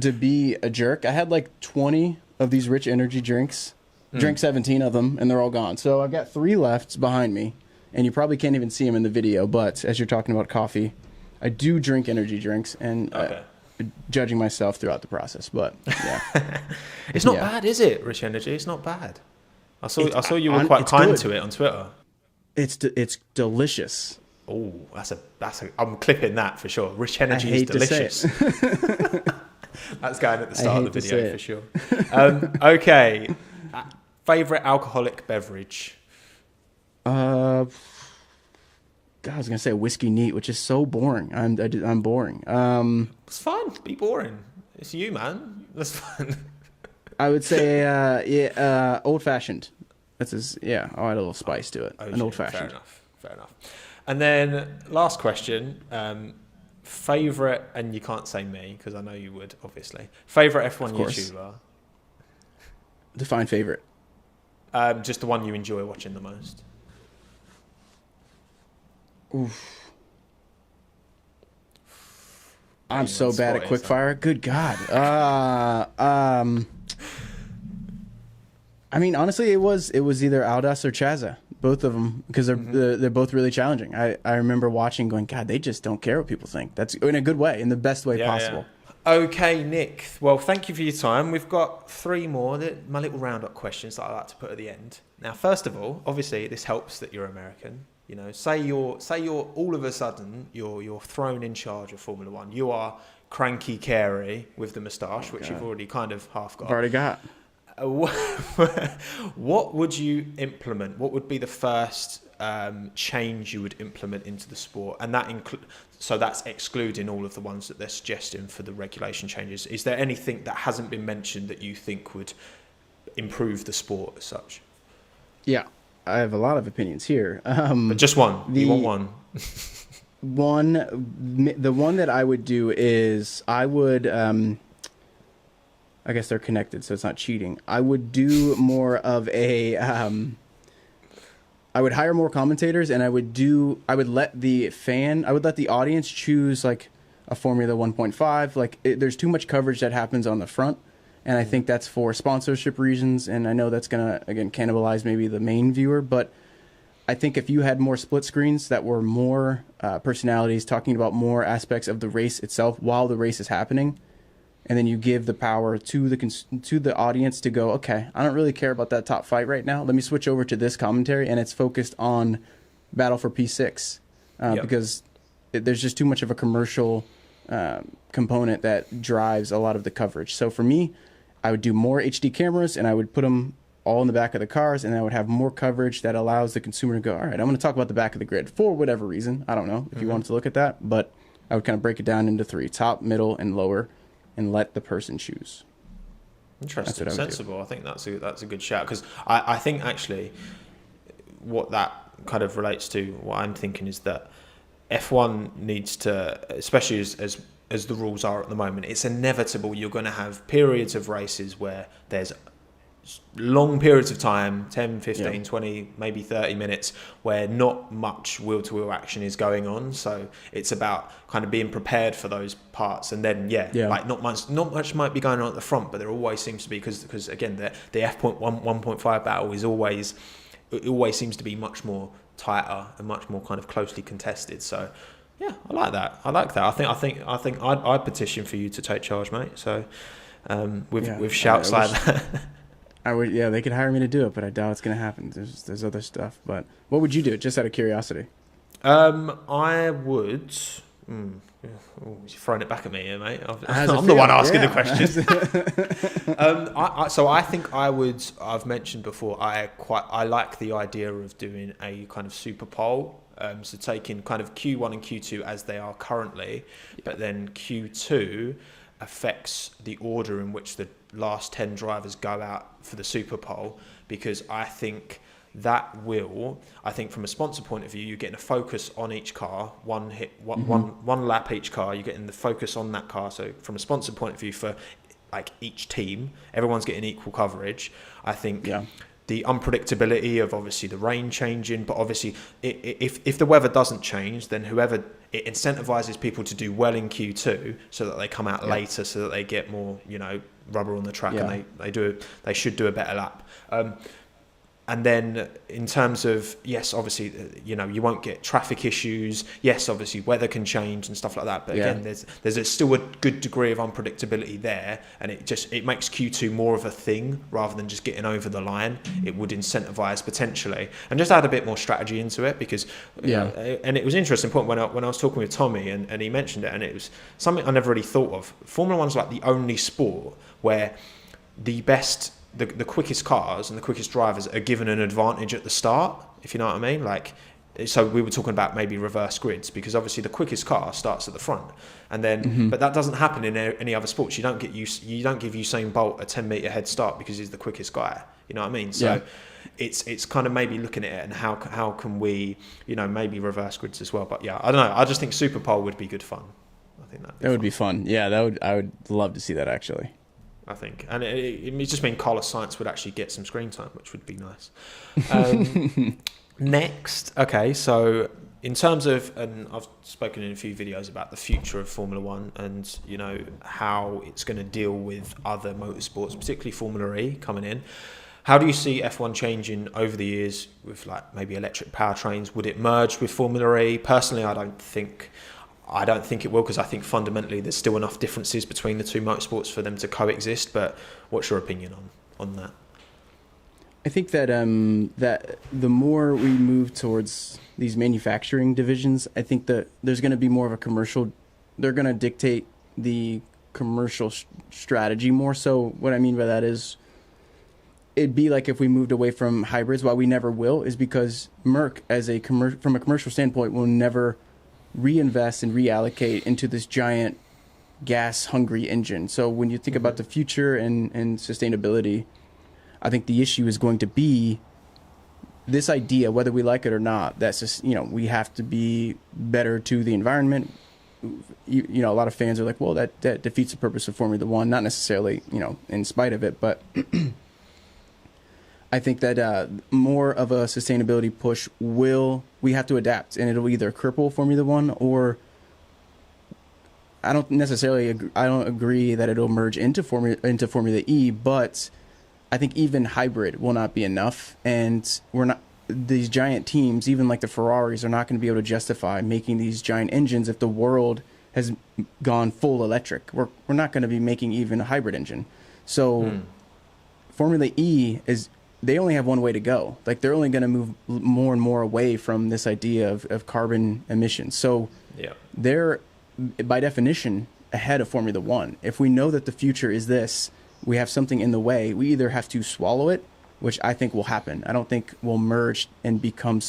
S1: to be a jerk. I had like 20 of these rich energy drinks. Drank 17 of them, and they're all gone. So I've got 3 left behind me, and you probably can't even see them in the video. But as you're talking about coffee, I do drink energy drinks, and judging myself throughout the process. But yeah,
S2: it's not bad, is it? Rich energy, it's not bad. I saw you were quite kind to it on Twitter.
S1: It's delicious.
S2: Oh, that's a. I'm clipping that for sure. Rich energy is delicious. That's going at the start of the video for sure. Okay, favorite alcoholic beverage.
S1: God, I was gonna say whiskey neat, which is so boring. I'm boring.
S2: It's fun. Be boring. It's you, man. That's fun.
S1: I would say old fashioned. That's I'll add a little spice to it. An old fashioned.
S2: Fair enough. And then last question. Favorite, and you can't say me because I know you would, obviously. Favorite F1 YouTuber.
S1: Define favorite.
S2: Just the one you enjoy watching the most.
S1: Oof. I'm so bad at quickfire. Good God. I mean, honestly, it was either Aldas or Chazza. both of them, because they're both really challenging. I remember watching, going, God, they just don't care what people think. That's in a good way, in the best way possible.
S2: Yeah. Okay, Nick. Well, thank you for your time. We've got 3 more, my little roundup questions that I like to put at the end. Now, first of all, obviously, this helps that you're American. You know, say you're all of a sudden you're thrown in charge of Formula One. You are Cranky Yankee with the moustache, which you've already kind of half got.
S1: I've already got.
S2: What would you implement? What would be the first change you would implement into the sport? And that so that's excluding all of the ones that they're suggesting for the regulation changes. Is there anything that hasn't been mentioned that you think would improve the sport as such?
S1: Yeah, I have a lot of opinions here.
S2: But just one. You want one?
S1: The one that I would do is I would, I guess they're connected, so it's not cheating. I would do more of a, I would hire more commentators, and I would let the audience choose like a Formula 1.5. Like there's too much coverage that happens on the front. And I think that's for sponsorship reasons, and I know that's going to, again, cannibalize maybe the main viewer, but I think if you had more split screens that were more personalities talking about more aspects of the race itself while the race is happening, and then you give the power to the audience to go, okay, I don't really care about that top fight right now. Let me switch over to this commentary, and it's focused on Battle for P6 because there's just too much of a commercial component that drives a lot of the coverage. So for me, I would do more HD cameras, and I would put them all in the back of the cars, and I would have more coverage that allows the consumer to go, all right, I'm going to talk about the back of the grid for whatever reason. I don't know if you wanted to look at that, but I would kind of break it down into 3, top, middle, and lower, and let the person choose.
S2: Interesting, sensible. I think that's a good shout, because I think actually what that kind of relates to, what I'm thinking is that F1 needs to, especially as the rules are at the moment, it's inevitable you're going to have periods of races where there's long periods of time, 10, 15, 20, maybe 30 minutes, where not much wheel-to-wheel action is going on. So it's about kind of being prepared for those parts. And then, like not much might be going on at the front, but there always seems to be, because again, the F.1, 1.5 battle is always seems to be much more tighter and much more kind of closely contested. So yeah, I like that. I think I'd petition for you to take charge, mate. So with shouts like that.
S1: I would, they could hire me to do it, but I doubt it's going to happen. There's other stuff. But what would you do, just out of curiosity?
S2: I would. You're throwing it back at me here, mate. I'm the one asking the questions. So I think I would. I've mentioned before. I like the idea of doing a kind of super poll. So taking kind of Q1 and Q2 as they are currently, but then Q2 affects the order in which the last 10 drivers go out for the Super Bowl, because I think from a sponsor point of view, you're getting a focus on each car, one lap each car, you're getting the focus on that car. So from a sponsor point of view, for like each team, everyone's getting equal coverage. I think the unpredictability of obviously the rain changing, but obviously if the weather doesn't change, then it incentivizes people to do well in Q2 so that they come out later, so that they get more, rubber on the track, and they should do a better lap. And then in terms of, yes, obviously, you won't get traffic issues. Yes, obviously, weather can change and stuff like that. But again, there's still a good degree of unpredictability there. And it makes Q2 more of a thing rather than just getting over the line. It would incentivize potentially. And just add a bit more strategy into it, because, and it was an interesting point when I was talking with Tommy, and he mentioned it, and it was something I never really thought of. Formula One's like the only sport where the best... The quickest cars and the quickest drivers are given an advantage at the start, if you know what I mean. Like, so we were talking about maybe reverse grids, because obviously the quickest car starts at the front, and then but that doesn't happen in any other sports. You don't give Usain Bolt a 10-meter head start because he's the quickest guy. You know what I mean? So it's kind of maybe looking at it and how can we maybe reverse grids as well. But yeah, I don't know. I just think Super Bowl would be good fun. I think that
S1: would be fun. Yeah, I would love to see that actually.
S2: I think, and it just mean Carlos Sainz would actually get some screen time, which would be nice. Next, okay, so in terms of, and I've spoken in a few videos about the future of Formula One, and how it's going to deal with other motorsports, particularly Formula E coming in. How do you see F1 changing over the years with like maybe electric powertrains? Would it merge with Formula E? Personally, I don't think it will, because I think fundamentally there's still enough differences between the two motorsports for them to coexist. But what's your opinion on that?
S1: I think that that the more we move towards these manufacturing divisions, I think that there's going to be more of a commercial. They're going to dictate the commercial strategy more. So what I mean by that is, it'd be like if we moved away from hybrids. Why we never will is because Merck, from a commercial standpoint, will never reinvest and reallocate into this giant gas-hungry engine. So when you think about the future and sustainability, I think the issue is going to be this idea, whether we like it or not, that's just, we have to be better to the environment. A lot of fans are like, well, that defeats the purpose of Formula One. Not necessarily, in spite of it, but I think that more of a sustainability push we have to adapt, and it'll either cripple Formula One, or I don't agree that it'll merge into Formula E, but I think even hybrid will not be enough, and these giant teams, even like the Ferraris, are not going to be able to justify making these giant engines if the world has gone full electric. We're not going to be making even a hybrid engine. So Formula E they only have one way to go. Like, they're only going to move more and more away from this idea of carbon emissions. So they're, by definition, ahead of Formula One. If we know that the future is this, we have something in the way, we either have to swallow it, which I think will happen. I don't think we'll merge and become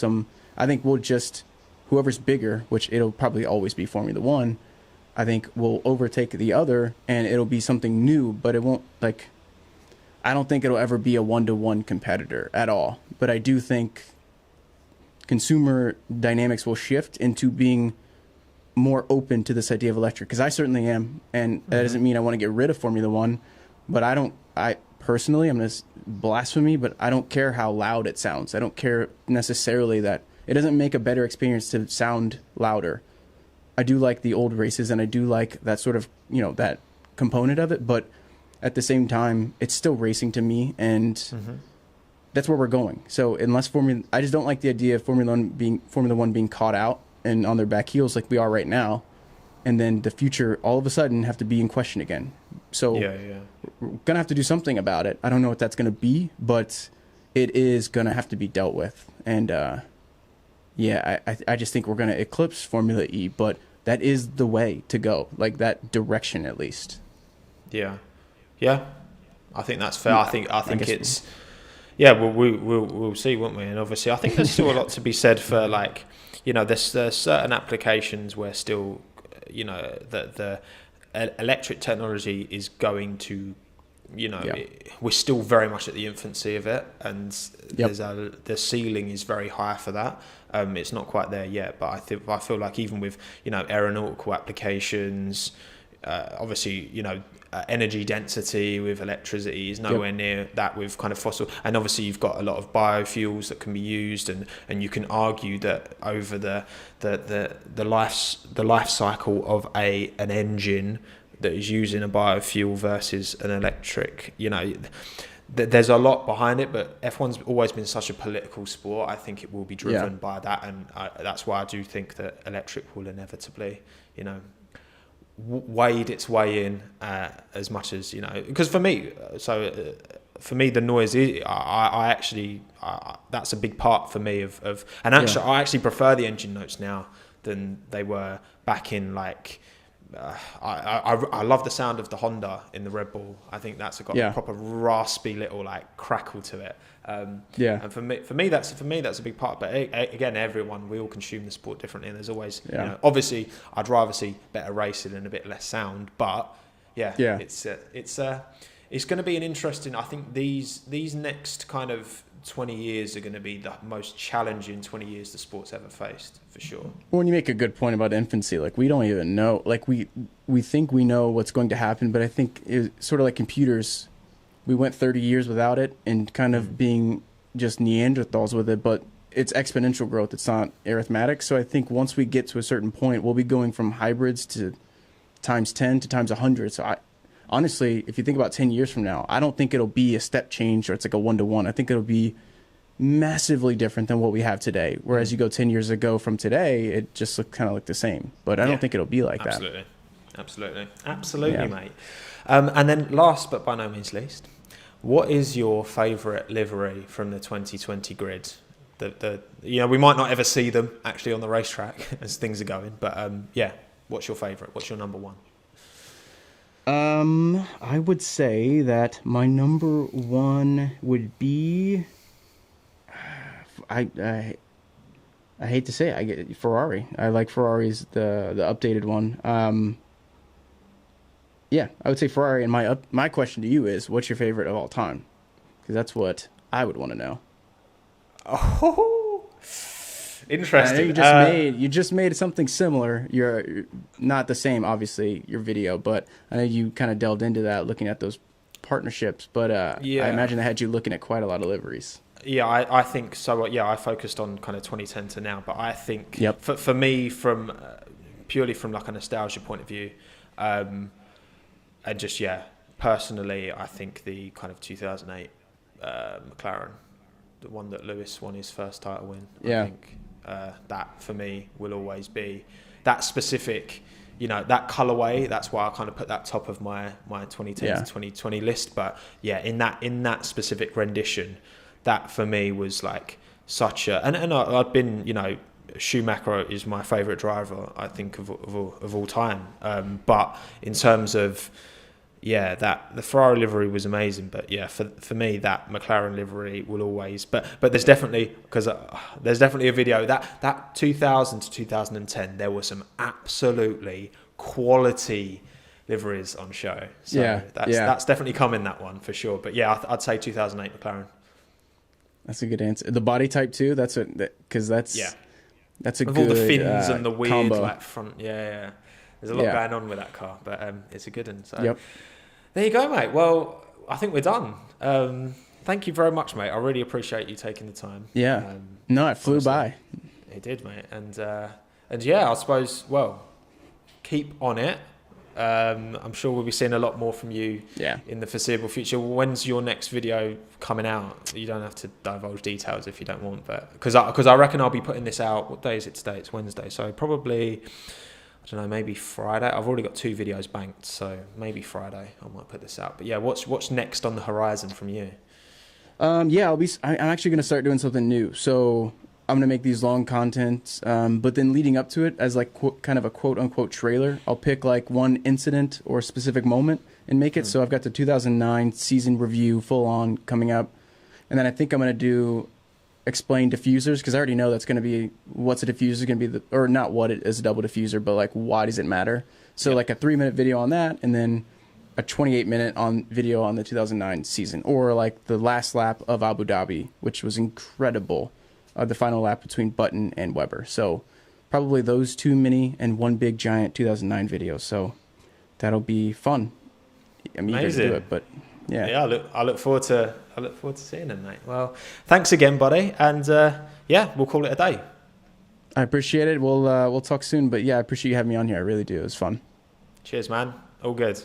S1: I think we'll just, whoever's bigger, which it'll probably always be Formula One, I think will overtake the other, and it'll be something new, but it won't, I don't think it'll ever be a one-to-one competitor at all. But I do think consumer dynamics will shift into being more open to this idea of electric, because I certainly am, and that doesn't mean I want to get rid of Formula One, but I personally, I'm going to blasphemy, but I don't care how loud it sounds. I don't care necessarily that it doesn't make a better experience to sound louder. I do like the old races, and I do like that sort of, that component of it, but at the same time, it's still racing to me, and that's where we're going. So I just don't like the idea of Formula One being caught out and on their back heels like we are right now, and then the future all of a sudden have to be in question again. So we're gonna have to do something about it. I don't know what that's gonna be, but it is gonna have to be dealt with. And I just think we're gonna eclipse Formula E, but that is the way to go, like that direction at least.
S2: Yeah, I think that's fair. I think it's we'll see, won't we? And obviously, I think there's still a lot to be said for there's certain applications where still the electric technology is going to we're still very much at the infancy of it, and the ceiling is very high for that. It's not quite there yet, but I feel like even with aeronautical applications, obviously energy density with electricity is nowhere near that with kind of fossil, and obviously you've got a lot of biofuels that can be used, and you can argue that over the life cycle of an engine that is using a biofuel versus an electric, there's a lot behind it, but F1's always been such a political sport. I think it will be driven by that, and that's why I do think that electric will inevitably wade its way in as much as because for me the noise is I actually that's a big part for me of and actually I actually prefer the engine notes now than they were back in I love the sound of the Honda in the Red Bull. I think that's got a proper raspy little crackle to it. And for me that's a big part. But again, we all consume the sport differently, and there's always obviously I'd rather see better racing and a bit less sound. But it's going to be an interesting. I think these next kind of 20 years are going to be the most challenging 20 years the sport's ever faced, for sure. When
S1: you make a good point about infancy, we don't even know, we think we know what's going to happen, but I think it's sort of like computers. We went 30 years without it and kind of being just Neanderthals with it, but it's exponential growth. It's not arithmetic. So I think once we get to a certain point, we'll be going from hybrids to times 10 to times 100. So honestly, if you think about 10 years from now, I don't think it'll be a step change or it's like a 1-to-1. I think it'll be massively different than what we have today. Whereas you go 10 years ago from today, it just look kind of like the same. But I don't think it'll be like that.
S2: Absolutely, mate. And then last but by no means least, what is your favourite livery from the 2020 grid? We might not ever see them actually on the racetrack as things are going, but what's your favourite? What's your number one?
S1: I would say that my number one would be, I hate to say it, I get Ferrari. I like Ferrari's the updated one. Yeah, I would say Ferrari. And my question to you is, what's your favorite of all time? Because that's what I would want to know.
S2: Oh, interesting.
S1: You just made something similar. You're not the same, obviously, your video, but I know you kind of delved into that, looking at those partnerships. But I imagine that had you looking at quite a lot of liveries.
S2: Yeah, I think so. Yeah, I focused on kind of 2010 to now, but I think for me, from purely from like a nostalgia point of view, and just personally, I think the kind of 2008 McLaren, the one that Lewis won his first title win. I think that for me will always be that specific, that colorway. That's why I kind of put that top of my 2010 to 2020 list. But in that specific rendition, that for me was like such a, and I've been, Schumacher is my favorite driver, I think, of all time. But in terms of, that the Ferrari livery was amazing. But for me, that McLaren livery will always. But there's definitely a video that 2000 to 2010. There were some absolutely quality liveries on show. So that's definitely come in that one for sure. But I'd say 2008 McLaren.
S1: That's a good answer. The body type too. That's a good. That's a
S2: with
S1: good
S2: all the fins and the weird
S1: combo.
S2: like front. There's a lot going on with that car, but it's a good one. So
S1: Yep.
S2: There you go, mate. Well, I think we're done. Thank you very much, mate. I really appreciate you taking the time.
S1: Yeah. No, it flew by.
S2: It did, mate. And I suppose, keep on it. I'm sure we'll be seeing a lot more from you in the foreseeable future. When's your next video coming out? You don't have to divulge details if you don't want, but because I reckon I'll be putting this out. What day is it today? It's Wednesday, so probably, I don't know, maybe Friday. I've already got 2 videos banked, so maybe Friday I might put this out. But what's next on the horizon from you? I'm actually going to start doing something new. So I'm going to make these long contents, but then leading up to it as like kind of a quote unquote trailer, I'll pick like one incident or specific moment and make it. So I've got the 2009 season review full on coming up. And then I think I'm going to explain diffusers, because I already know that's going to be what's a diffuser going to be, or not what it is a double diffuser, but like why does it matter? So like a 3-minute video on that, and then a 28-minute video on the 2009 season, or like the last lap of Abu Dhabi, which was incredible. The final lap between Button and Webber. So probably those 2 mini and 1 big giant 2009 video. So that'll be fun. I'm eager to do it, but yeah. I look forward to seeing them, mate. Well, thanks again, buddy, and we'll call it a day.
S1: I appreciate it. We'll talk soon, but I appreciate you having me on here. I really do. It was fun.
S2: Cheers, man. All good.